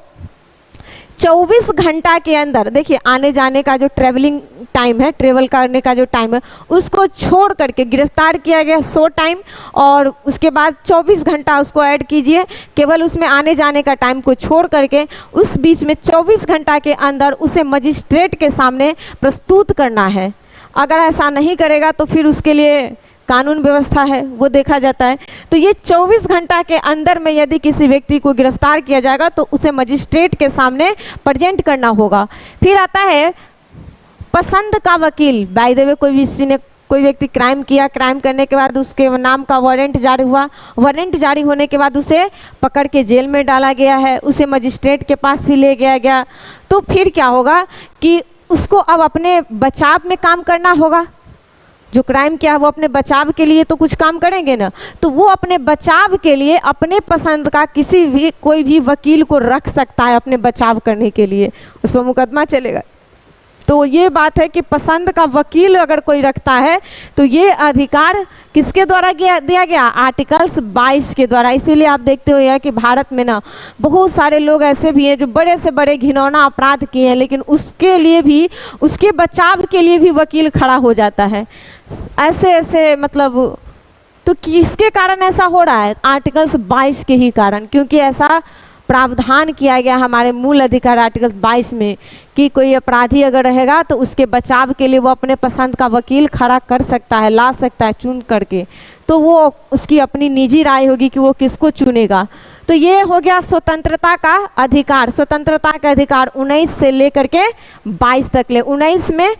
24 घंटा के अंदर, देखिए आने जाने का जो ट्रेवलिंग टाइम है, ट्रेवल करने का जो टाइम है, उसको छोड़ करके गिरफ्तार किया गया 100 टाइम, और उसके बाद 24 घंटा उसको ऐड कीजिए, केवल उसमें आने जाने का टाइम को छोड़ करके उस बीच में 24 घंटा के अंदर उसे मजिस्ट्रेट के सामने प्रस्तुत करना है। अगर ऐसा नहीं करेगा तो फिर उसके लिए कानून व्यवस्था है वो देखा जाता है। तो ये 24 घंटा के अंदर में यदि किसी व्यक्ति को गिरफ्तार किया जाएगा तो उसे मजिस्ट्रेट के सामने प्रेजेंट करना होगा। फिर आता है पसंद का वकील। बाय द वे कोई व्यक्ति क्राइम किया, क्राइम करने के बाद उसके नाम का वारंट जारी हुआ, वारंट जारी होने के बाद उसे पकड़ के जेल में डाला गया है, उसे मजिस्ट्रेट के पास भी ले गया गया, तो फिर क्या होगा कि उसको अब अपने बचाव में काम करना होगा। जो क्राइम किया है वो अपने बचाव के लिए तो कुछ काम करेंगे ना, तो वो अपने बचाव के लिए अपने पसंद का कोई भी वकील को रख सकता है अपने बचाव करने के लिए, उस पर मुकदमा चलेगा। तो ये बात है कि पसंद का वकील अगर कोई रखता है तो ये अधिकार किसके द्वारा दिया गया? आर्टिकल्स 22 के द्वारा। इसीलिए आप देखते हो यह कि भारत में ना बहुत सारे लोग ऐसे भी हैं जो बड़े से बड़े घिनौना अपराध किए हैं, लेकिन उसके लिए भी, उसके बचाव के लिए भी वकील खड़ा हो जाता है। ऐसे ऐसे मतलब, तो किसके कारण ऐसा हो रहा है? आर्टिकल्स 22 के ही कारण, क्योंकि ऐसा प्रावधान किया गया हमारे मूल अधिकार आर्टिकल 22 में कि कोई अपराधी अगर रहेगा तो उसके बचाव के लिए वो अपने पसंद का वकील खड़ा कर सकता है, ला सकता है चुन करके। तो वो उसकी अपनी निजी राय होगी कि वो किसको चुनेगा। तो ये हो गया स्वतंत्रता का अधिकार। स्वतंत्रता का अधिकार 19 से लेकर के 22 तक ले। 19 में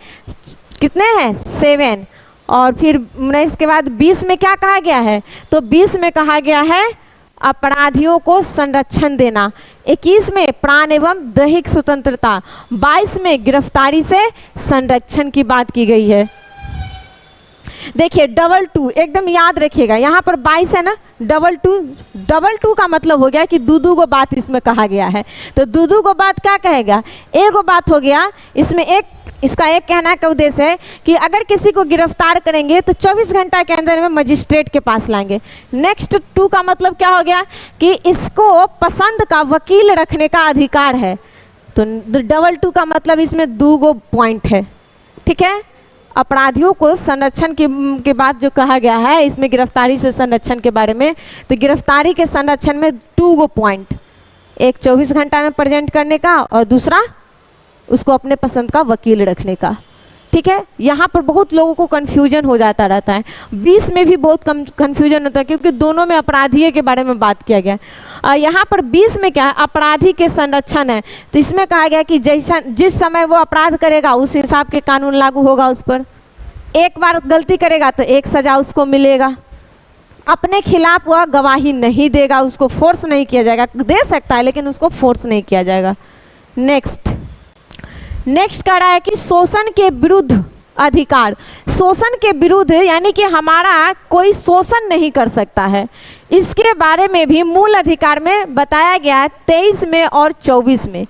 कितने हैं? 7। और फिर 19 के बाद 20 में क्या कहा गया है? तो 20 में कहा गया है अपराधियों को संरक्षण देना। 21 में प्राण एवं दैहिक स्वतंत्रता। 22 में गिरफ्तारी से संरक्षण की बात की गई है। देखिए डबल टू एकदम याद रखिएगा, यहाँ पर 22 है ना, डबल टू का मतलब हो गया कि दू को बात इसमें कहा गया है। तो दू को बात क्या कहेगा? एक बात हो गया इसमें। इसका एक कहना का उद्देश्य है कि अगर किसी को गिरफ्तार करेंगे तो 24 घंटा के अंदर में मजिस्ट्रेट के पास लाएंगे। नेक्स्ट 2 का मतलब क्या हो गया कि इसको पसंद का वकील रखने का अधिकार है। तो डबल टू का मतलब इसमें 2 पॉइंट है, ठीक है। अपराधियों को संरक्षण के बाद जो कहा गया है इसमें गिरफ्तारी से संरक्षण के बारे में, तो गिरफ्तारी के संरक्षण में 2 पॉइंट, एक 24 घंटा में प्रेजेंट करने का और दूसरा उसको अपने पसंद का वकील रखने का, ठीक है। यहाँ पर बहुत लोगों को कन्फ्यूजन हो जाता रहता है। 20 में भी बहुत कम कन्फ्यूजन होता है क्योंकि दोनों में अपराधी के बारे में बात किया गया है। यहाँ पर 20 में क्या है? अपराधी के संरक्षण है। तो इसमें कहा गया कि जैसा जिस समय वो अपराध करेगा उस हिसाब के कानून लागू होगा उस पर। एक बार गलती करेगा तो एक सजा उसको मिलेगा। अपने खिलाफ वह गवाही नहीं देगा, उसको फोर्स नहीं किया जाएगा, दे सकता है लेकिन उसको फोर्स नहीं किया जाएगा। नेक्स्ट कह रहा है कि शोषण के विरुद्ध अधिकार। शोषण के विरुद्ध यानी कि हमारा कोई शोषण नहीं कर सकता है, इसके बारे में भी मूल अधिकार में बताया गया है 23 में और 24 में।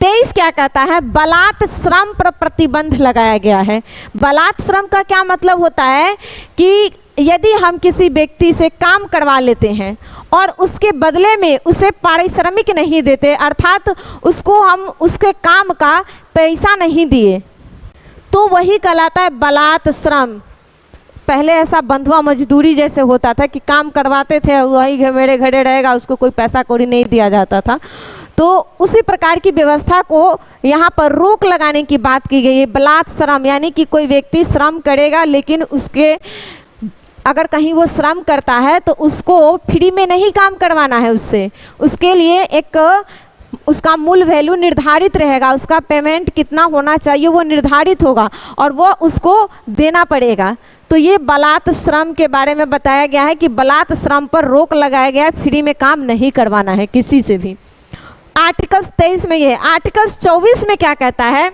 23 क्या कहता है? बलात् श्रम पर प्रतिबंध लगाया गया है। बलात् श्रम का क्या मतलब होता है कि यदि हम किसी व्यक्ति से काम करवा लेते हैं और उसके बदले में उसे पारिश्रमिक नहीं देते, अर्थात उसको हम उसके काम का पैसा नहीं दिए, तो वही कहलाता है बलात् श्रम। पहले ऐसा बंधुआ मजदूरी जैसे होता था कि काम करवाते थे, वही मेरे घरे रहेगा, उसको कोई पैसा कौड़ी नहीं दिया जाता था। तो उसी प्रकार की व्यवस्था को यहाँ पर रोक लगाने की बात की गई है। बलात् श्रम यानी कि कोई व्यक्ति श्रम करेगा लेकिन उसके अगर कहीं वो श्रम करता है तो उसको फ्री में नहीं काम करवाना है उससे, उसके लिए एक उसका मूल वैल्यू निर्धारित रहेगा, उसका पेमेंट कितना होना चाहिए वो निर्धारित होगा और वो उसको देना पड़ेगा। तो ये बलात् श्रम के बारे में बताया गया है कि बलात् श्रम पर रोक लगाया गया है, फ्री में काम नहीं करवाना है किसी से भी। आर्टिकल 23 में ये। आर्टिकल 24 में क्या कहता है?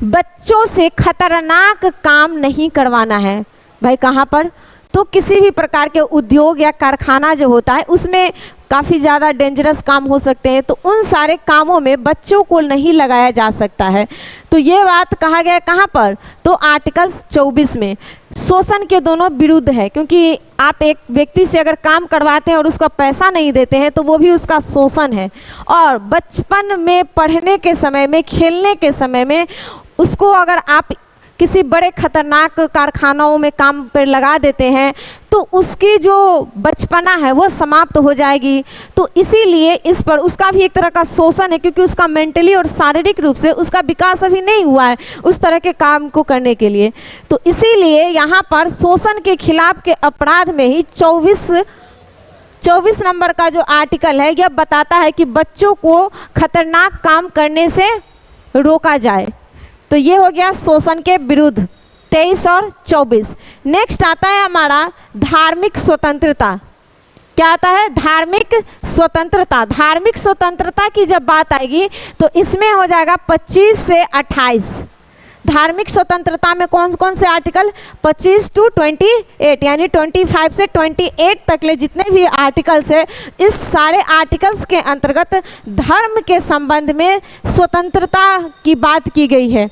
बच्चों से खतरनाक काम नहीं करवाना है। भाई कहाँ पर? तो किसी भी प्रकार के उद्योग या कारखाना जो होता है उसमें काफ़ी ज़्यादा डेंजरस काम हो सकते हैं, तो उन सारे कामों में बच्चों को नहीं लगाया जा सकता है। तो ये बात कहा गया कहाँ पर? तो आर्टिकल 24 में। शोषण के दोनों विरुद्ध है, क्योंकि आप एक व्यक्ति से अगर काम करवाते हैं और उसका पैसा नहीं देते हैं तो वो भी उसका शोषण है। और बचपन में पढ़ने के समय में, खेलने के समय में उसको अगर आप किसी बड़े खतरनाक कारखानाओं में काम पर लगा देते हैं तो उसकी जो बचपना है वो समाप्त हो जाएगी। तो इसीलिए इस पर उसका भी एक तरह का शोषण है, क्योंकि उसका मेंटली और शारीरिक रूप से उसका विकास अभी नहीं हुआ है उस तरह के काम को करने के लिए। तो इसीलिए यहाँ पर शोषण के खिलाफ के अपराध में ही 24 नंबर का जो आर्टिकल है यह बताता है कि बच्चों को खतरनाक काम करने से रोका जाए। तो ये हो गया शोषण के विरुद्ध 23 और 24। नेक्स्ट आता है हमारा धार्मिक स्वतंत्रता। क्या आता है? धार्मिक स्वतंत्रता। धार्मिक स्वतंत्रता की जब बात आएगी तो इसमें हो जाएगा 25 से 28। धार्मिक स्वतंत्रता में कौन कौन से आर्टिकल? 25 to 28 यानी 25 से 28 तक ले जितने भी आर्टिकल्स है, इस सारे आर्टिकल्स के अंतर्गत धर्म के संबंध में स्वतंत्रता की बात की गई है।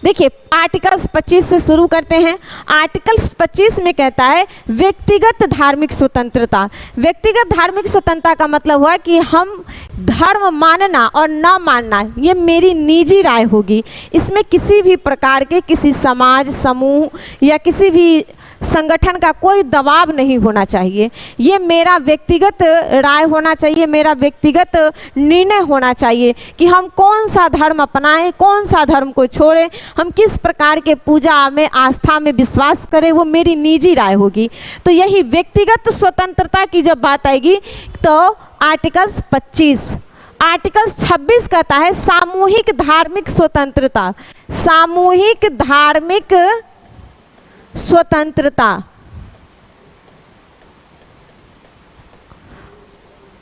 देखिए आर्टिकल्स 25 से शुरू करते हैं। आर्टिकल्स 25 में कहता है व्यक्तिगत धार्मिक स्वतंत्रता। व्यक्तिगत धार्मिक स्वतंत्रता का मतलब हुआ कि हम धर्म मानना और न मानना ये मेरी निजी राय होगी। इसमें किसी भी प्रकार के किसी समाज समूह या किसी भी संगठन का कोई दबाव नहीं होना चाहिए। ये मेरा व्यक्तिगत राय होना चाहिए, मेरा व्यक्तिगत निर्णय होना चाहिए कि हम कौन सा धर्म अपनाएं, कौन सा धर्म को छोड़ें, हम किस प्रकार के पूजा में आस्था में विश्वास करें, वो मेरी निजी राय होगी। तो यही व्यक्तिगत स्वतंत्रता की जब बात आएगी तो आर्टिकल्स 25। आर्टिकल्स 26 कहता है सामूहिक धार्मिक स्वतंत्रता। सामूहिक धार्मिक स्वतंत्रता।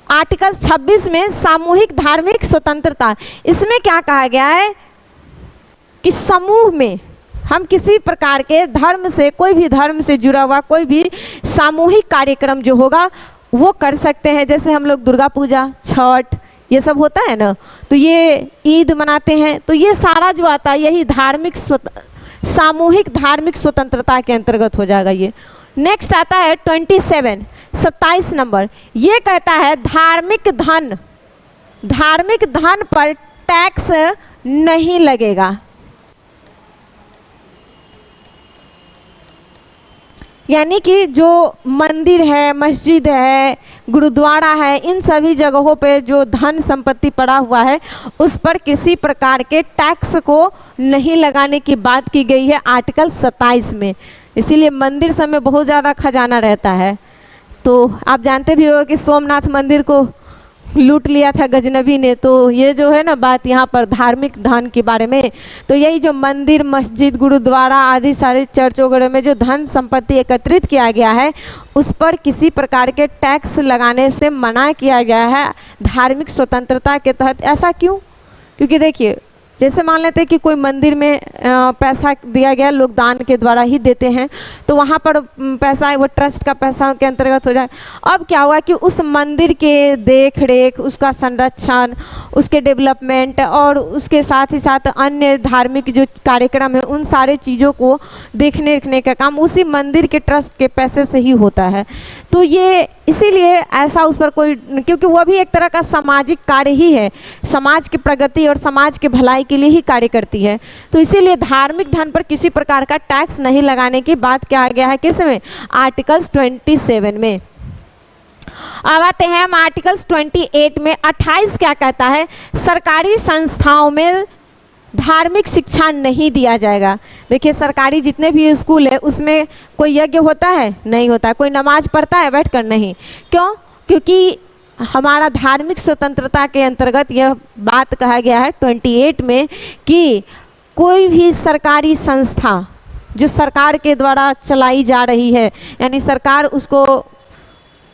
आर्टिकल 26 में सामूहिक धार्मिक स्वतंत्रता, इसमें क्या कहा गया है कि समूह में हम किसी प्रकार के धर्म से, कोई भी धर्म से जुड़ा हुआ कोई भी सामूहिक कार्यक्रम जो होगा वो कर सकते हैं। जैसे हम लोग दुर्गा पूजा, छठ, ये सब होता है ना, तो ये ईद मनाते हैं, तो ये सारा जो आता है यही धार्मिक सामूहिक धार्मिक स्वतंत्रता के अंतर्गत हो जाएगा। ये नेक्स्ट आता है 27 नंबर। ये कहता है धार्मिक धन पर टैक्स नहीं लगेगा। यानी कि जो मंदिर है, मस्जिद है, गुरुद्वारा है, इन सभी जगहों पे जो धन संपत्ति पड़ा हुआ है उस पर किसी प्रकार के टैक्स को नहीं लगाने की बात की गई है आर्टिकल 27 में। इसीलिए मंदिर सब में बहुत ज़्यादा खजाना रहता है। तो आप जानते भी हो कि सोमनाथ मंदिर को लूट लिया था गजनबी ने। तो ये जो है ना बात यहाँ पर धार्मिक धन के बारे में, तो यही जो मंदिर, मस्जिद, गुरुद्वारा आदि सारे चर्च वगैरह में जो धन संपत्ति एकत्रित किया गया है उस पर किसी प्रकार के टैक्स लगाने से मना किया गया है धार्मिक स्वतंत्रता के तहत। ऐसा क्यों? क्योंकि देखिए जैसे मान लेते हैं कि कोई मंदिर में पैसा दिया गया, लोग दान के द्वारा ही देते हैं, तो वहाँ पर पैसा है वो ट्रस्ट का पैसा के अंतर्गत हो जाए। अब क्या हुआ कि उस मंदिर के देख रेख, उसका संरक्षण, उसके डेवलपमेंट और उसके साथ ही साथ अन्य धार्मिक जो कार्यक्रम है उन सारे चीज़ों को देखने रखने का काम उसी मंदिर के ट्रस्ट के पैसे से ही होता है। तो ये इसीलिए ऐसा उस पर कोई, क्योंकि वो भी एक तरह का सामाजिक कार्य ही है, समाज की प्रगति और समाज की भलाई के लिए ही कार्य करती है। तो इसीलिए धार्मिक धन पर किसी प्रकार का टैक्स नहीं लगाने की बात क्या गया है किसमें? आर्टिकल्स 27 में। अब आते हैं हम आर्टिकल्स 28 में। 28 क्या कहता है? सरकारी संस्थाओं में धार्मिक शिक्षा नहीं दिया जाएगा। देखिए सरकारी जितने भी स्कूल है उसमें कोई यज्ञ होता है? नहीं होता। कोई नमाज पढ़ता है बैठकर? नहीं। क्यों? क्योंकि हमारा धार्मिक स्वतंत्रता के अंतर्गत यह बात कहा गया है 28 में कि कोई भी सरकारी संस्था जो सरकार के द्वारा चलाई जा रही है, यानी सरकार उसको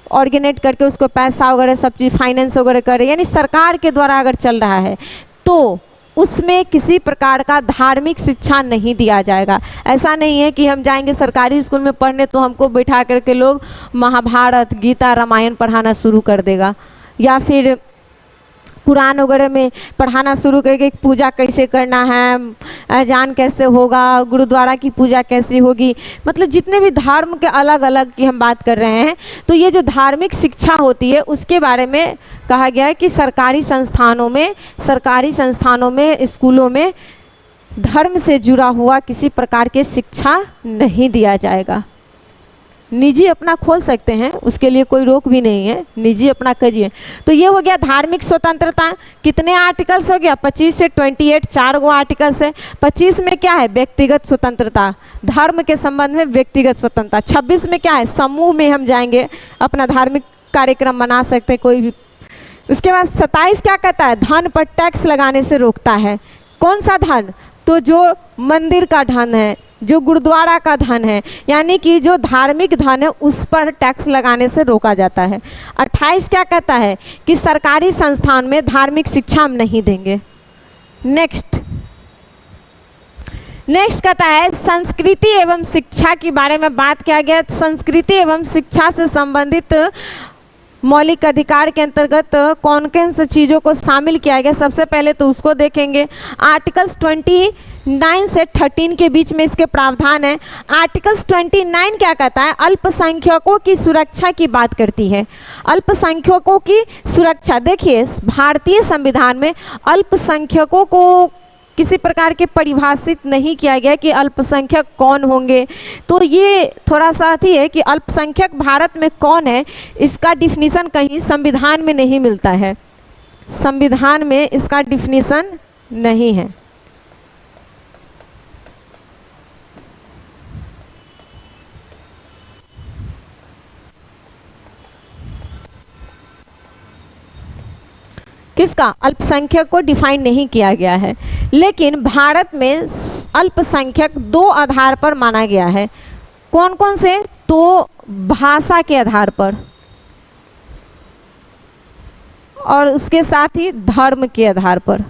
ऑर्गेनाइज करके उसको पैसा वगैरह सब चीज़ फाइनेंस वगैरह कर रही है, यानी सरकार के द्वारा अगर चल रहा है तो उसमें किसी प्रकार का धार्मिक शिक्षा नहीं दिया जाएगा। ऐसा नहीं है कि हम जाएंगे सरकारी स्कूल में पढ़ने तो हमको बैठा करके लोग महाभारत, गीता, रामायण पढ़ाना शुरू कर देगा, या फिर कुरान वगैरह में पढ़ाना शुरू करके पूजा कैसे करना है, अजान कैसे होगा, गुरुद्वारा की पूजा कैसे होगी। मतलब जितने भी धर्म के अलग अलग की हम बात कर रहे हैं, तो ये जो धार्मिक शिक्षा होती है उसके बारे में कहा गया है कि सरकारी संस्थानों में स्कूलों में धर्म से जुड़ा हुआ किसी प्रकार के शिक्षा नहीं दिया जाएगा। निजी अपना खोल सकते हैं, उसके लिए कोई रोक भी नहीं है, निजी अपना करिए। तो ये हो गया धार्मिक स्वतंत्रता। कितने आर्टिकल्स हो गया? 25 से 28, 4 गो आर्टिकल्स है। 25 में क्या है? व्यक्तिगत स्वतंत्रता, धर्म के संबंध में व्यक्तिगत स्वतंत्रता। 26 में क्या है? समूह में हम जाएंगे, अपना धार्मिक कार्यक्रम मना सकते कोई भी। उसके बाद 27 क्या कहता है? धन पर टैक्स लगाने से रोकता है। कौन सा धन? तो जो मंदिर का धन है, जो गुरुद्वारा का धन है, यानी कि जो धार्मिक धन है उस पर टैक्स लगाने से रोका जाता है। 28 क्या कहता है? कि सरकारी संस्थान में धार्मिक शिक्षा हम नहीं देंगे। नेक्स्ट कहता है संस्कृति एवं शिक्षा के बारे में बात किया गया। संस्कृति एवं शिक्षा से संबंधित मौलिक अधिकार के अंतर्गत कौन कौन सी चीज़ों को शामिल किया गया, सबसे पहले तो उसको देखेंगे। आर्टिकल्स 29 से 13 के बीच में इसके प्रावधान है। आर्टिकल्स 29 क्या कहता है? अल्पसंख्यकों की सुरक्षा की बात करती है। अल्पसंख्यकों की सुरक्षा, देखिए भारतीय संविधान में अल्पसंख्यकों को किसी प्रकार के परिभाषित नहीं किया गया कि अल्पसंख्यक कौन होंगे। तो ये थोड़ा सा ही है कि अल्पसंख्यक भारत में कौन है, इसका डिफिनीशन कहीं संविधान में नहीं मिलता है। संविधान में इसका डिफिनीशन नहीं है। किसका? अल्पसंख्यक को डिफाइन नहीं किया गया है। लेकिन भारत में अल्पसंख्यक दो आधार पर माना गया है। कौन कौन से? तो भाषा के आधार पर और उसके साथ ही धर्म के आधार पर।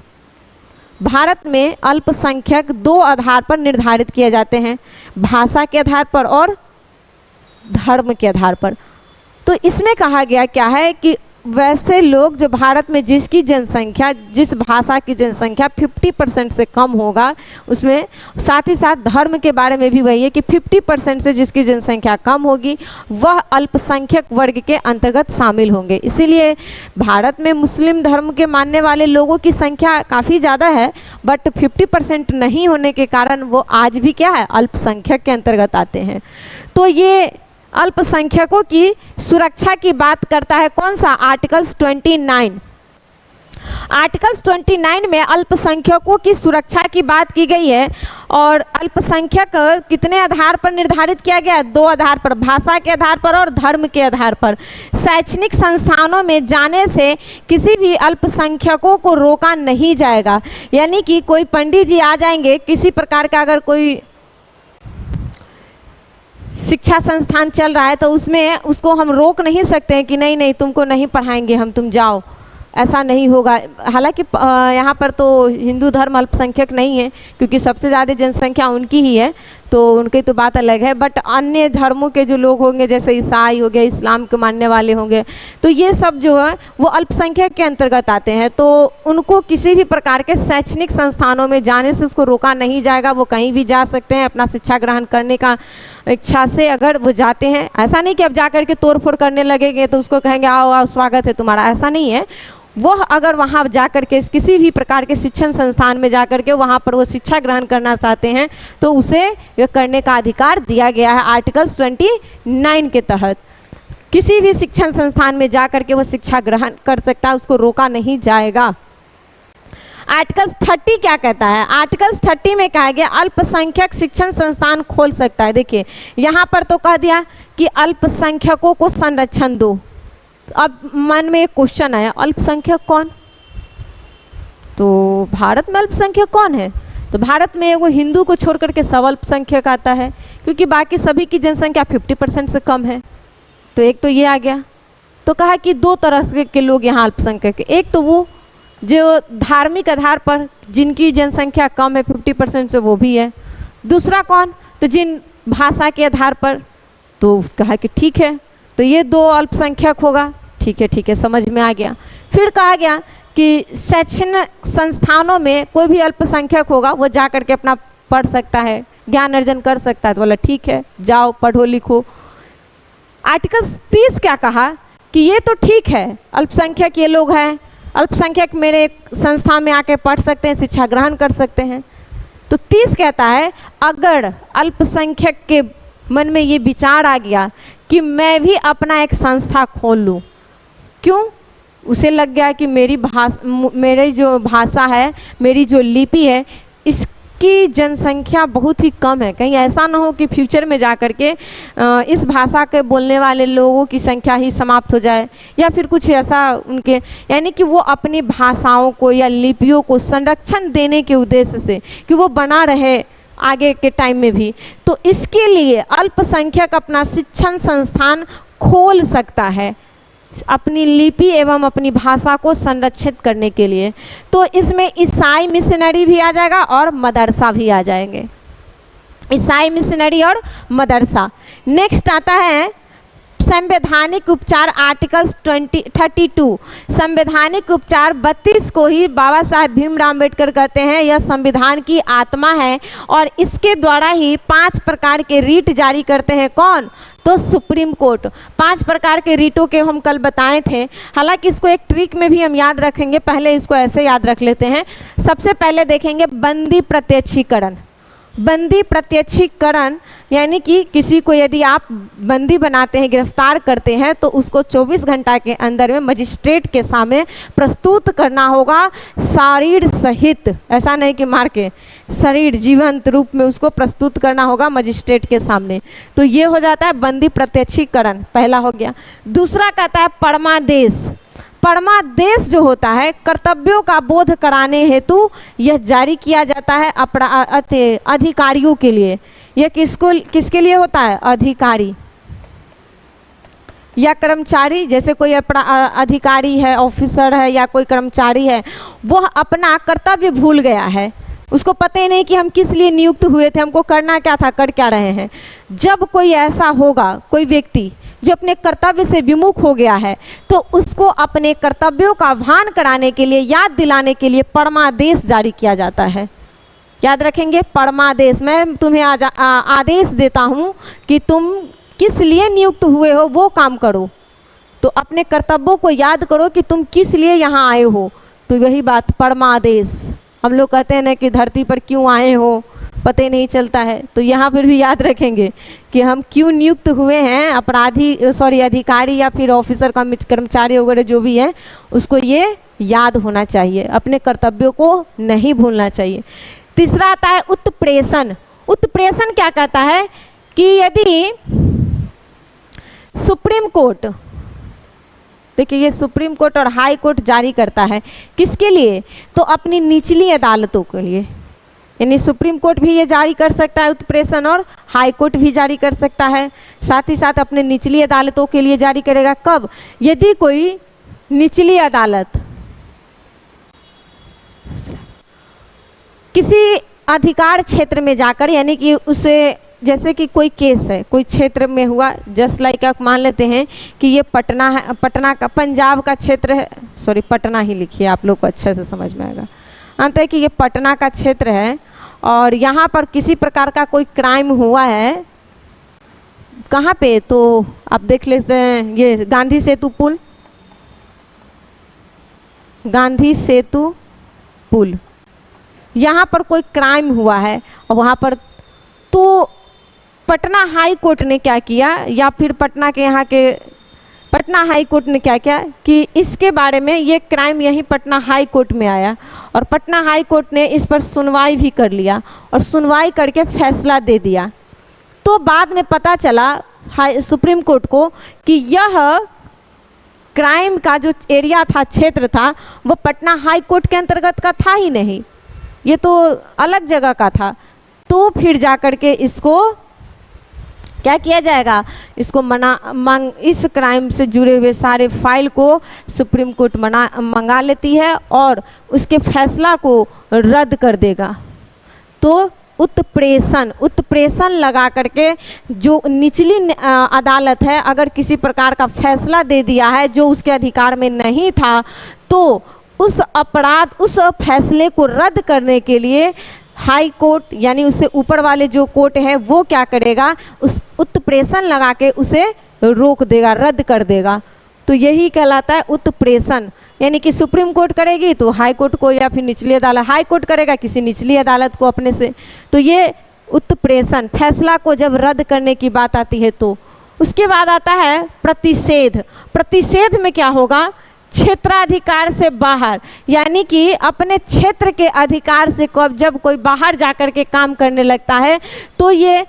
भारत में अल्पसंख्यक दो आधार पर निर्धारित किए जाते हैं, भाषा के आधार पर और धर्म के आधार पर। तो इसमें कहा गया क्या है कि वैसे लोग जो भारत में जिसकी जनसंख्या, जिस भाषा की जनसंख्या 50% से कम होगा, उसमें साथ ही साथ धर्म के बारे में भी वही है कि 50% से जिसकी जनसंख्या कम होगी वह अल्पसंख्यक वर्ग के अंतर्गत शामिल होंगे। इसीलिए भारत में मुस्लिम धर्म के मानने वाले लोगों की संख्या काफ़ी ज़्यादा है, बट 50% नहीं होने के कारण वो आज भी क्या है? अल्पसंख्यक के अंतर्गत आते हैं। तो ये अल्पसंख्यकों की सुरक्षा की बात करता है कौन सा? आर्टिकल्स 29। आर्टिकल्स 29 में अल्पसंख्यकों की सुरक्षा की बात की गई है। और अल्पसंख्यक कितने आधार पर निर्धारित किया गया है? दो आधार पर, भाषा के आधार पर और धर्म के आधार पर। शैक्षणिक संस्थानों में जाने से किसी भी अल्पसंख्यकों को रोका नहीं जाएगा। यानी कि कोई पंडित जी आ जाएंगे, किसी प्रकार का अगर कोई शिक्षा संस्थान चल रहा है तो उसमें उसको हम रोक नहीं सकते हैं कि नहीं नहीं तुमको नहीं पढ़ाएंगे हम, तुम जाओ, ऐसा नहीं होगा। हालांकि यहाँ पर तो हिंदू धर्म अल्पसंख्यक नहीं है क्योंकि सबसे ज़्यादा जनसंख्या उनकी ही है, तो उनकी तो बात अलग है। बट अन्य धर्मों के जो लोग होंगे, जैसे ईसाई हो गए, इस्लाम के मानने वाले होंगे, तो ये सब जो है वो अल्पसंख्यक के अंतर्गत आते हैं। तो उनको किसी भी प्रकार के शैक्षणिक संस्थानों में जाने से उसको रोका नहीं जाएगा। वो कहीं भी जा सकते हैं अपना शिक्षा ग्रहण करने का इच्छा से, अगर वो जाते हैं। ऐसा नहीं कि अब जा कर के तोड़ फोड़ करने लगेंगे तो उसको कहेंगे आओ आओ स्वागत है तुम्हारा, ऐसा नहीं है। वह अगर वहाँ जा कर के किसी भी प्रकार के शिक्षण संस्थान में जा कर के वहाँ पर वो शिक्षा ग्रहण करना चाहते हैं तो उसे ये करने का अधिकार दिया गया है आर्टिकल्स 29 के तहत। किसी भी शिक्षण संस्थान में जा कर के वो शिक्षा ग्रहण कर सकता है, उसको रोका नहीं जाएगा। आर्टिकल्स 30 क्या कहता है? आर्टिकल्स 30 में कहा गया अल्पसंख्यक शिक्षण संस्थान खोल सकता है। देखिए यहाँ पर तो कह दिया कि अल्पसंख्यकों को संरक्षण दो। अब मन में एक क्वेश्चन आया, अल्पसंख्यक कौन? तो भारत में अल्पसंख्यक कौन है? तो भारत में वो हिंदू को छोड़ करके सब अल्पसंख्यक आता है क्योंकि बाकी सभी की जनसंख्या 50% से कम है। तो एक तो ये आ गया। तो कहा कि दो तरह के लोग यहाँ अल्पसंख्यक है। एक तो वो जो धार्मिक आधार पर जिनकी जनसंख्या कम है 50% से, वो भी है। दूसरा कौन? तो जिन भाषा के आधार पर। तो कहा कि ठीक है, तो ये दो अल्पसंख्यक होगा। ठीक है, समझ में आ गया। फिर कहा गया कि शैक्षणिक संस्थानों में कोई भी अल्पसंख्यक होगा वो जा कर के अपना पढ़ सकता है, ज्ञान अर्जन कर सकता है। तो बोला ठीक है, जाओ पढ़ो लिखो। आर्टिकल 30 क्या कहा कि ये तो ठीक है, अल्पसंख्यक ये लोग हैं, अल्पसंख्यक मेरे संस्था में आके पढ़ सकते हैं, शिक्षा ग्रहण कर सकते हैं। तो 30 कहता है अगर अल्पसंख्यक के मन में ये विचार आ गया कि मैं भी अपना एक संस्था खोल लूँ, क्यों? उसे लग गया कि मेरी जो भाषा है, मेरी जो लिपि है, इसकी जनसंख्या बहुत ही कम है। कहीं ऐसा ना हो कि फ्यूचर में जा कर के इस भाषा के बोलने वाले लोगों की संख्या ही समाप्त हो जाए या फिर कुछ ऐसा उनके, यानी कि वो अपनी भाषाओं को या लिपियों को संरक्षण देने के उद्देश्य से कि वो बना रहे आगे के टाइम में भी। तो इसके लिए अल्पसंख्यक अपना शिक्षण संस्थान खोल सकता है अपनी लिपि एवं अपनी भाषा को संरक्षित करने के लिए। तो इसमें ईसाई मिशनरी भी आ जाएगा और मदरसा भी आ जाएंगे, ईसाई मिशनरी और मदरसा। नेक्स्ट आता है संवैधानिक उपचार आर्टिकल 32 संवैधानिक उपचार 32 को ही बाबा साहेब भीमराव अम्बेडकर कहते हैं यह संविधान की आत्मा है और इसके द्वारा ही 5 प्रकार के रीट जारी करते हैं। कौन? तो सुप्रीम कोर्ट। 5 प्रकार के रीटों के हम कल बताए थे, हालांकि इसको एक ट्रिक में भी हम याद रखेंगे, पहले इसको ऐसे याद रख लेते हैं। सबसे पहले देखेंगे बंदी प्रत्यक्षीकरण। बंदी प्रत्यक्षीकरण यानी कि किसी को यदि आप बंदी बनाते हैं, गिरफ्तार करते हैं, तो उसको 24 घंटा के अंदर में मजिस्ट्रेट के सामने प्रस्तुत करना होगा शरीर सहित, ऐसा नहीं कि मार के, शरीर जीवंत रूप में उसको प्रस्तुत करना होगा मजिस्ट्रेट के सामने। तो ये हो जाता है बंदी प्रत्यक्षीकरण, पहला हो गया। दूसरा कहता है परमादेश। परमादेश जो होता है कर्तव्यों का बोध कराने हेतु यह जारी किया जाता है अधिकारियों के लिए। यह किसके लिए होता है? अधिकारी या कर्मचारी। जैसे कोई अधिकारी है, ऑफिसर है या कोई कर्मचारी है, वह अपना कर्तव्य भूल गया है, उसको पता ही नहीं कि हम किस लिए नियुक्त हुए थे, हमको करना क्या था, कर क्या रहे हैं। जब कोई ऐसा होगा, कोई व्यक्ति जो अपने कर्तव्य से विमुख हो गया है, तो उसको अपने कर्तव्यों का भान कराने के लिए, याद दिलाने के लिए परमादेश जारी किया जाता है। याद रखेंगे परमादेश। मैं तुम्हें आदेश देता हूँ कि तुम किस लिए नियुक्त हुए हो वो काम करो, तो अपने कर्तव्यों को याद करो कि तुम किस लिए यहाँ आए हो। तो यही बात परमादेश। हम लोग कहते हैं ना कि धरती पर क्यों आए हो पता ही नहीं चलता है, तो यहाँ पर भी याद रखेंगे कि हम क्यों नियुक्त हुए हैं। अधिकारी या फिर ऑफिसर कर्मचारी वगैरह जो भी है, उसको ये याद होना चाहिए, अपने कर्तव्यों को नहीं भूलना चाहिए। तीसरा आता है उत्प्रेषण। उत्प्रेषण क्या कहता है कि यदि सुप्रीम कोर्ट, देखिए ये सुप्रीम कोर्ट और हाई कोर्ट जारी करता है, किसके लिए? तो अपनी निचली अदालतों के लिए। यानी सुप्रीम कोर्ट भी ये जारी कर सकता है उत्प्रेषण, और हाई कोर्ट भी जारी कर सकता है, साथ ही साथ अपने निचली अदालतों के लिए जारी करेगा। कब? यदि कोई निचली अदालत किसी अधिकार क्षेत्र में जाकर, यानी कि उसे, जैसे कि कोई केस है, कोई क्षेत्र में हुआ, जस्ट लाइक आप मान लेते हैं कि ये पटना है, पटना का, पंजाब का क्षेत्र है, पटना ही लिखिए, आप लोग को अच्छे से समझ में आएगा। अंत है कि ये पटना का क्षेत्र है और यहाँ पर किसी प्रकार का कोई क्राइम हुआ है। कहाँ पे? तो आप देख लेते हैं ये गांधी सेतु पुल, गांधी सेतु पुल, यहाँ पर कोई क्राइम हुआ है और वहाँ पर, तो पटना हाई कोर्ट ने क्या किया, या फिर पटना के यहाँ के पटना हाई कोर्ट ने क्या किया कि इसके बारे में, ये क्राइम यहीं पटना हाई कोर्ट में आया और पटना हाई कोर्ट ने इस पर सुनवाई भी कर लिया और सुनवाई करके फैसला दे दिया। तो बाद में पता चला सुप्रीम कोर्ट को कि यह क्राइम का जो एरिया था, क्षेत्र था, वो पटना हाई कोर्ट के अंतर्गत का था ही नहीं, ये तो अलग जगह का था। तो फिर जा कर के इसको क्या किया जाएगा, इसको इस क्राइम से जुड़े हुए सारे फाइल को सुप्रीम कोर्ट मंगा लेती है और उसके फैसला को रद्द कर देगा। तो उत्प्रेषण लगा करके जो निचली अदालत है, अगर किसी प्रकार का फैसला दे दिया है जो उसके अधिकार में नहीं था, तो उस फैसले को रद्द करने के लिए हाई कोर्ट, यानी उससे ऊपर वाले जो कोर्ट है, वो क्या करेगा, उस उत्प्रेषण लगा के उसे रोक देगा, रद्द कर देगा। तो यही कहलाता है उत्प्रेषण। यानी कि सुप्रीम कोर्ट करेगी तो हाई कोर्ट को, या फिर निचली अदालत, हाई कोर्ट करेगा किसी निचली अदालत को अपने से। तो ये उत्प्रेषण, फैसला को जब रद्द करने की बात आती है। तो उसके बाद आता है प्रतिषेध। प्रतिषेध में क्या होगा, क्षेत्राधिकार से बाहर, यानी कि अपने क्षेत्र के अधिकार से जब कोई बाहर जाकर के काम करने लगता है, तो ये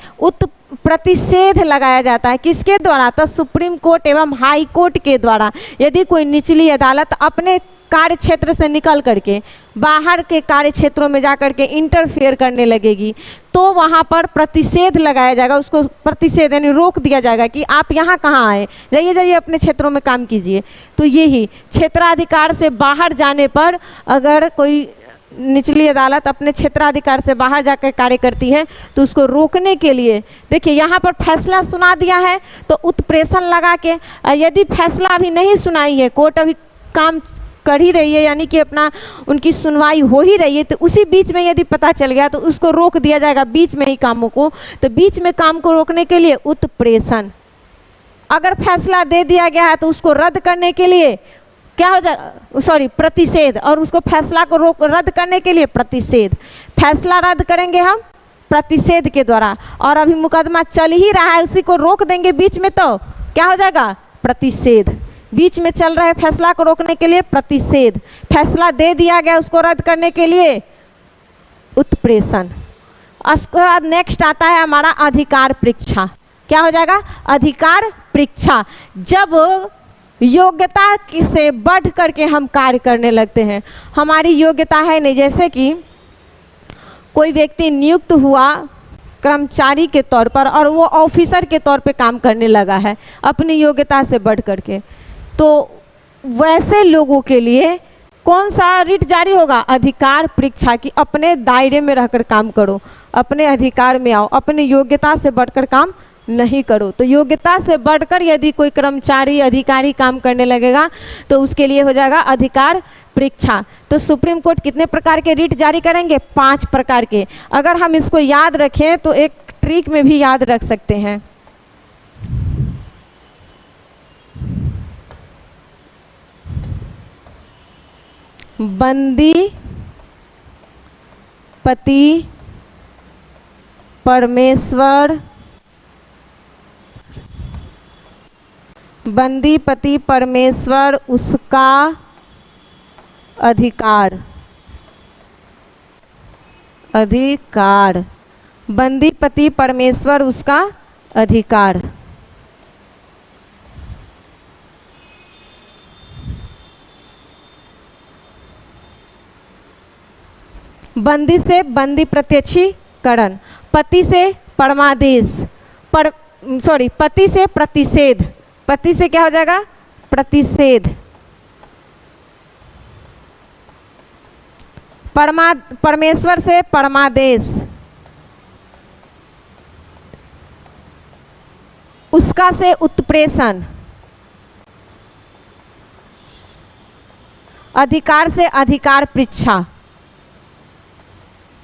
प्रतिषेध लगाया जाता है। किसके द्वारा? तो सुप्रीम कोर्ट एवं हाई कोर्ट के द्वारा। यदि कोई निचली अदालत अपने कार्य क्षेत्र से निकल करके बाहर के कार्य क्षेत्रों में जाकर के इंटरफेयर करने लगेगी, तो वहाँ पर प्रतिषेध लगाया जाएगा। उसको प्रतिषेध यानी रोक दिया जाएगा कि आप यहाँ कहाँ आए, जाइए अपने क्षेत्रों में काम कीजिए। तो यही क्षेत्राधिकार से बाहर जाने पर अगर कोई निचली अदालत अपने क्षेत्राधिकार से बाहर जाकर कार्य करती है तो उसको रोकने के लिए देखिए यहाँ पर फैसला सुना दिया है तो उत्प्रेषण लगा के, यदि फैसला अभी नहीं सुनाई है, कोर्ट अभी काम कर ही रही है, यानी कि अपना उनकी सुनवाई हो ही रही है, तो उसी बीच में यदि पता चल गया तो उसको रोक दिया जाएगा बीच में ही कामों को। तो बीच में काम को रोकने के लिए उत्प्रेषण। अगर फैसला दे दिया गया है तो उसको रद्द करने के लिए क्या हो जाएगा, सॉरी प्रतिषेध, और उसको फैसला को रद्द करने के लिए प्रतिषेध। फैसला रद्द करेंगे हम प्रतिषेध के द्वारा, और अभी मुकदमा चल ही रहा है उसी को रोक देंगे बीच में तो क्या हो जाएगा, प्रतिषेध। बीच में चल रहे फैसला को रोकने के लिए प्रतिषेध, फैसला दे दिया गया उसको रद्द करने के लिए उत्प्रेषण। उसके बाद नेक्स्ट आता है हमारा अधिकार परीक्षा। क्या हो जाएगा, अधिकार परीक्षा। जब योग्यता से बढ़ करके हम कार्य करने लगते हैं, हमारी योग्यता है नहीं, जैसे कि कोई व्यक्ति नियुक्त हुआ कर्मचारी के तौर पर और वो ऑफिसर के तौर पे काम करने लगा है अपनी योग्यता से बढ़ करके, तो वैसे लोगों के लिए कौन सा रिट जारी होगा, अधिकार परीक्षा की। अपने दायरे में रहकर काम करो, अपने अधिकार में आओ, अपनी योग्यता से बढ़कर काम नहीं करो। तो योग्यता से बढ़कर यदि कोई कर्मचारी अधिकारी काम करने लगेगा तो उसके लिए हो जाएगा अधिकार परीक्षा। तो सुप्रीम कोर्ट कितने प्रकार के रिट जारी करेंगे, 5 प्रकार के। अगर हम इसको याद रखें तो एक ट्रिक में भी याद रख सकते हैं। बंदी पति परमेश्वर, बंदी पति परमेश्वर उसका अधिकार, अधिकार, बंदी पति परमेश्वर उसका अधिकार। बंदी से बंदी प्रत्यक्षीकरण, पति से परमादेश, पति से प्रतिषेध, पति से क्या हो जाएगा, प्रतिषेध। परमेश्वर से परमादेश, उसका से उत्प्रेषण, अधिकार से अधिकार परीक्षा,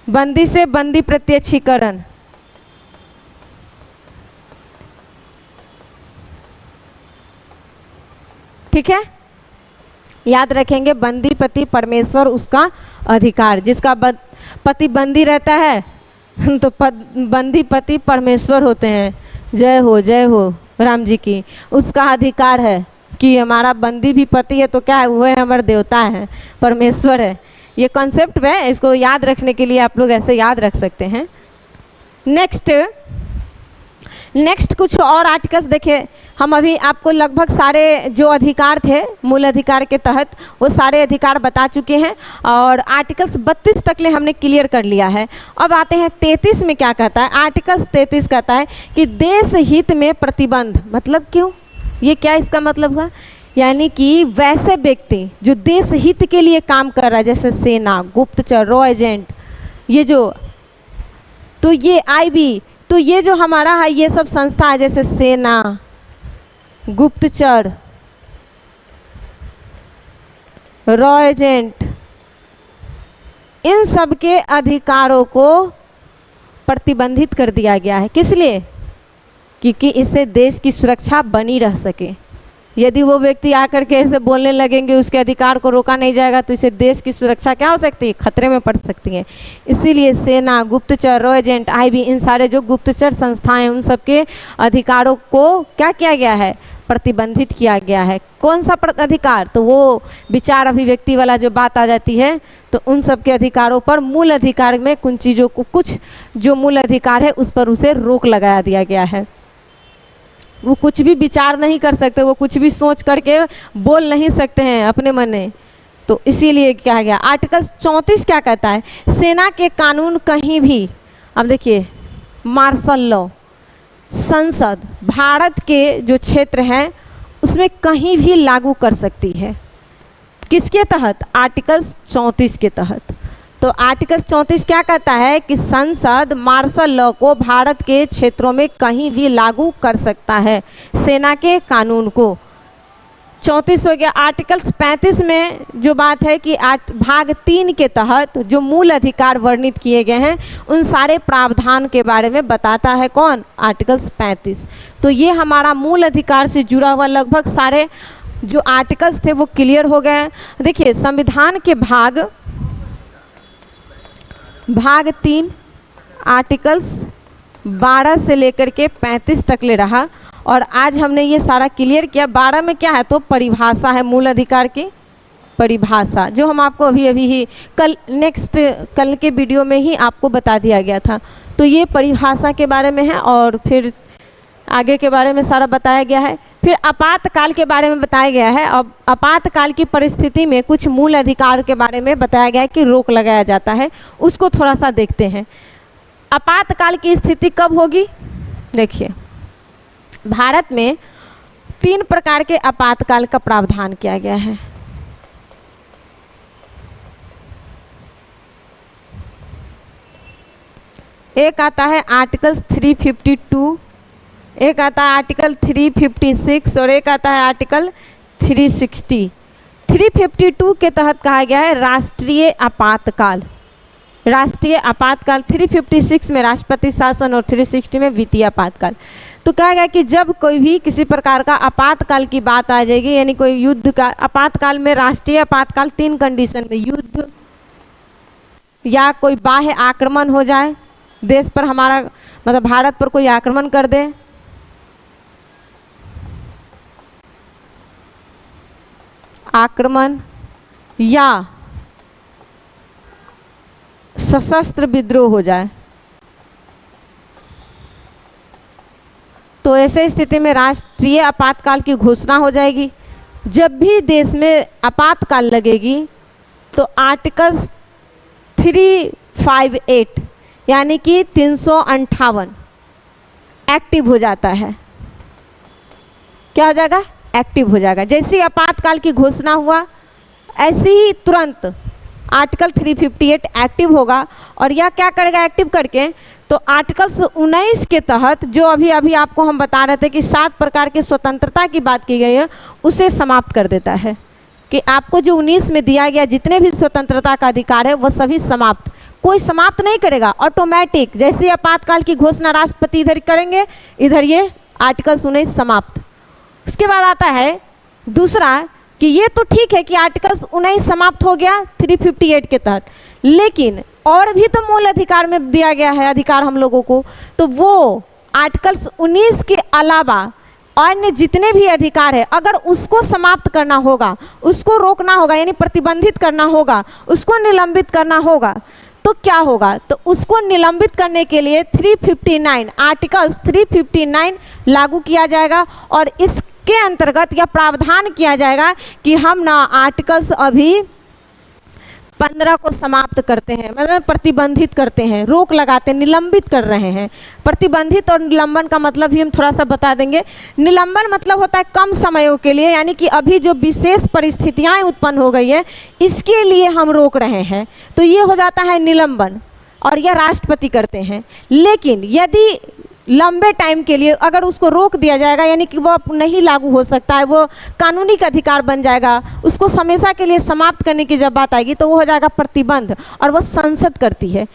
बंदी से बंदी प्रत्यक्षीकरण, ठीक है, याद रखेंगे। बंदी पति परमेश्वर उसका अधिकार, जिसका पति बंदी रहता है तो बंदी पति परमेश्वर होते हैं, जय हो राम जी की। उसका अधिकार है कि हमारा बंदी भी पति है तो क्या है, वो है हमारा देवता है, परमेश्वर है। ये कॉन्सेप्ट है, इसको याद रखने के लिए आप लोग ऐसे याद रख सकते हैं। नेक्स्ट कुछ और आर्टिकल्स देखिए। हम अभी आपको लगभग सारे जो अधिकार थे मूल अधिकार के तहत वो सारे अधिकार बता चुके हैं और आर्टिकल्स 32 तक ले हमने क्लियर कर लिया है। अब आते हैं 33 में क्या कहता है। आर्टिकल्स 33 कहता है कि देश हित में प्रतिबंध, मतलब क्यों, ये क्या इसका मतलब हुआ, यानी कि वैसे व्यक्ति जो देश हित के लिए काम कर रहा है, जैसे सेना, गुप्तचर, रॉ एजेंट, ये जो, तो ये आईबी, तो ये जो हमारा है ये सब संस्था है, जैसे सेना, गुप्तचर, रॉ एजेंट, इन सब के अधिकारों को प्रतिबंधित कर दिया गया है। किस लिए, क्योंकि इससे देश की सुरक्षा बनी रह सके। यदि वो व्यक्ति आकर के ऐसे बोलने लगेंगे, उसके अधिकार को रोका नहीं जाएगा, तो इससे देश की सुरक्षा क्या हो सकती है, खतरे में पड़ सकती है। इसीलिए सेना, गुप्तचर, रॉ एजेंट, आईबी, इन सारे जो गुप्तचर संस्थाएं, उन सबके अधिकारों को क्या किया गया है, प्रतिबंधित किया गया है। कौन सा अधिकार, तो वो विचार अभिव्यक्ति वाला जो बात आ जाती है, तो उन सब के अधिकारों पर, मूल अधिकार में कुछ चीज़ों को, कुछ जो मूल अधिकार है उस पर उसे रोक लगा दिया गया है। वो कुछ भी विचार नहीं कर सकते, वो कुछ भी सोच करके बोल नहीं सकते हैं अपने मन में, तो इसीलिए क्या गया। आर्टिकल 34 क्या कहता है, सेना के कानून कहीं भी, अब देखिए मार्शल लॉ, संसद भारत के जो क्षेत्र हैं उसमें कहीं भी लागू कर सकती है। किसके तहत, आर्टिकल 34 के तहत। तो आर्टिकल 34 क्या कहता है कि संसद मार्शल लॉ को भारत के क्षेत्रों में कहीं भी लागू कर सकता है, सेना के कानून को। 34 हो गया। आर्टिकल 35 में जो बात है कि भाग 3 के तहत जो मूल अधिकार वर्णित किए गए हैं उन सारे प्रावधान के बारे में बताता है कौन? आर्टिकल 35। तो ये हमारा मूल अधिकार से जुड़ा हुआ लगभग सारे जो आर्टिकल्स थे वो क्लियर हो गए हैं। देखिए संविधान के भाग 3 आर्टिकल्स 12 से लेकर के 35 तक ले रहा और आज हमने ये सारा क्लियर किया। 12 में क्या है? तो परिभाषा है, मूल अधिकार की परिभाषा, जो हम आपको अभी ही कल के वीडियो में ही आपको बता दिया गया था। तो ये परिभाषा के बारे में है और फिर आगे के बारे में सारा बताया गया है। फिर आपातकाल के बारे में बताया गया है। अब आपातकाल की परिस्थिति में कुछ मूल अधिकार के बारे में बताया गया है कि रोक लगाया जाता है, उसको थोड़ा सा देखते हैं। आपातकाल की स्थिति कब होगी? देखिए भारत में 3 प्रकार के आपातकाल का प्रावधान किया गया है। एक आता है आर्टिकल 352, एक आता है आर्टिकल 356 और एक आता है आर्टिकल 360। 352 के तहत कहा गया है राष्ट्रीय आपातकाल। राष्ट्रीय आपातकाल 356 में राष्ट्रपति शासन और 360 में वित्तीय आपातकाल। तो कहा गया कि जब कोई भी किसी प्रकार का आपातकाल की बात आ जाएगी, यानी कोई युद्ध का आपातकाल में, राष्ट्रीय आपातकाल 3 कंडीशन में, युद्ध या कोई बाह्य आक्रमण हो जाए, देश पर हमारा मतलब भारत पर कोई आक्रमण कर दे, आक्रमण या सशस्त्र विद्रोह हो जाए, तो ऐसे स्थिति में राष्ट्रीय आपातकाल की घोषणा हो जाएगी। जब भी देश में आपातकाल लगेगी तो आर्टिकल 358 यानी कि 358 एक्टिव हो जाता है। क्या हो जाएगा? एक्टिव हो जाएगा। जैसे ही आपातकाल की घोषणा हुआ ऐसे ही तुरंत आर्टिकल 358 एक्टिव होगा। और यह क्या करेगा एक्टिव करके? तो आर्टिकल 19 के तहत जो अभी आपको हम बता रहे थे कि 7 प्रकार की स्वतंत्रता की बात की गई है, उसे समाप्त कर देता है कि आपको जो 19 में दिया गया जितने भी स्वतंत्रता का अधिकार है वह सभी समाप्त, कोई समाप्त नहीं करेगा, ऑटोमेटिक जैसे आपातकाल की घोषणा राष्ट्रपति इधर करेंगे, इधर ये आर्टिकल 19 समाप्त। उसके बाद आता है दूसरा कि ये तो ठीक है कि आर्टिकल 19 समाप्त हो गया 358 के तहत, लेकिन और भी तो मूल अधिकार में दिया गया है अधिकार हम लोगों को, तो वो आर्टिकल 19 के अलावा अन्य जितने भी अधिकार है अगर उसको समाप्त करना होगा, उसको रोकना होगा, यानी प्रतिबंधित करना होगा, उसको निलंबित करना होगा, तो क्या होगा? तो उसको निलंबित करने के लिए 359 आर्टिकल 359 लागू किया जाएगा और इसके अंतर्गत यह प्रावधान किया जाएगा कि हम ना आर्टिकल्स अभी 15 को समाप्त करते हैं, मतलब प्रतिबंधित करते हैं, रोक लगाते हैं, निलंबित कर रहे हैं। प्रतिबंधित और निलंबन का मतलब भी हम थोड़ा सा बता देंगे। निलंबन मतलब होता है कम समयों के लिए, यानी कि अभी जो विशेष परिस्थितियां उत्पन्न हो गई है इसके लिए हम रोक रहे हैं, तो ये हो जाता है निलंबन और यह राष्ट्रपति करते हैं। लेकिन यदि लंबे टाइम के लिए अगर उसको रोक दिया जाएगा, यानी कि वो नहीं लागू हो सकता है, वो कानूनी का अधिकार बन जाएगा, उसको हमेशा के लिए समाप्त करने की जब बात आएगी तो वो हो जाएगा प्रतिबंध और वो संसद करती है।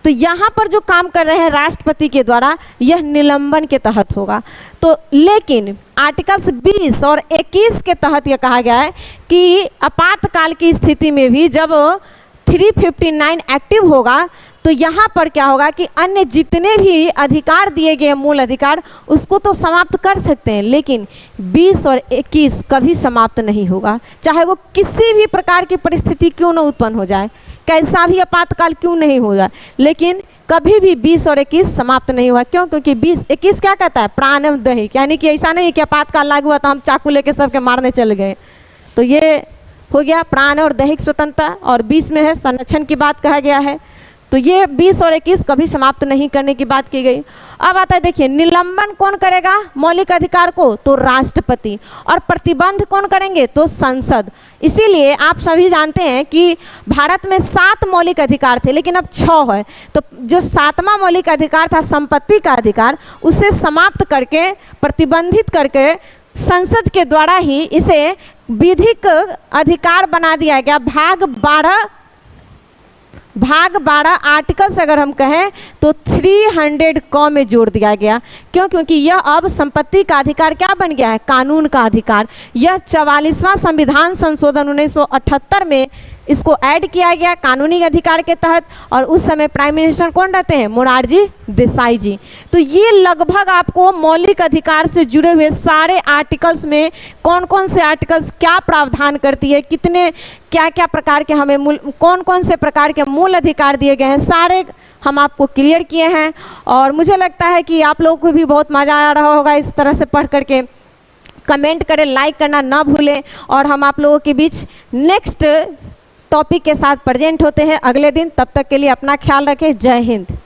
तो यहाँ पर जो काम कर रहे हैं राष्ट्रपति के द्वारा यह निलंबन के तहत होगा। तो लेकिन आर्टिकल्स 20 और 21 के तहत यह कहा गया है कि आपातकाल की स्थिति में भी जब 359 एक्टिव होगा तो यहाँ पर क्या होगा कि अन्य जितने भी अधिकार दिए गए मूल अधिकार उसको तो समाप्त कर सकते हैं, लेकिन 20 और 21 कभी समाप्त नहीं होगा, चाहे वो किसी भी प्रकार की परिस्थिति क्यों न उत्पन्न हो जाए, कैसा भी आपातकाल क्यों नहीं हो जाए, लेकिन कभी भी 20 और 21 समाप्त नहीं हुआ। क्यों? क्योंकि 21 क्या कहता है? प्राण एवं दैहिक, यानी कि ऐसा नहीं कि आपातकाल लागू हुआ तो हम चाकू लेके सबके मारने चले गए, तो ये हो गया प्राण और दैहिक स्वतंत्रता। और 20 में है संरक्षण की बात कहा गया है, तो ये 20 और 21 कभी समाप्त नहीं करने की बात की गई। अब आता है, देखिए, निलंबन कौन करेगा मौलिक अधिकार को? तो राष्ट्रपति। और प्रतिबंध कौन करेंगे? तो संसद। इसीलिए आप सभी जानते हैं कि भारत में 7 मौलिक अधिकार थे, लेकिन अब 6 है। तो जो 7वां मौलिक अधिकार था संपत्ति का अधिकार, उसे समाप्त करके, प्रतिबंधित करके संसद के द्वारा ही इसे विधिक अधिकार बना दिया गया। भाग 12 आर्टिकल्स अगर हम कहें तो 300 क में जोड़ दिया गया। क्यों? क्योंकि यह अब संपत्ति का अधिकार क्या बन गया है? कानून का अधिकार। यह 44वां संविधान संशोधन 1978 में इसको ऐड किया गया कानूनी अधिकार के तहत। और उस समय प्राइम मिनिस्टर कौन रहते हैं? मोरारजी देसाई जी। तो ये लगभग आपको मौलिक अधिकार से जुड़े हुए सारे आर्टिकल्स में कौन कौन से आर्टिकल्स क्या प्रावधान करती है, कितने क्या क्या प्रकार के हमें कौन कौन से प्रकार के मूल अधिकार दिए गए हैं, सारे हम आपको क्लियर किए हैं। और मुझे लगता है कि आप लोगों को भी बहुत मज़ा आ रहा होगा इस तरह से पढ़ करके। कमेंट करें, लाइक करना ना भूलें। और हम आप लोगों के बीच नेक्स्ट टॉपिक के साथ प्रेजेंट होते हैं अगले दिन। तब तक के लिए अपना ख्याल रखें। जय हिंद।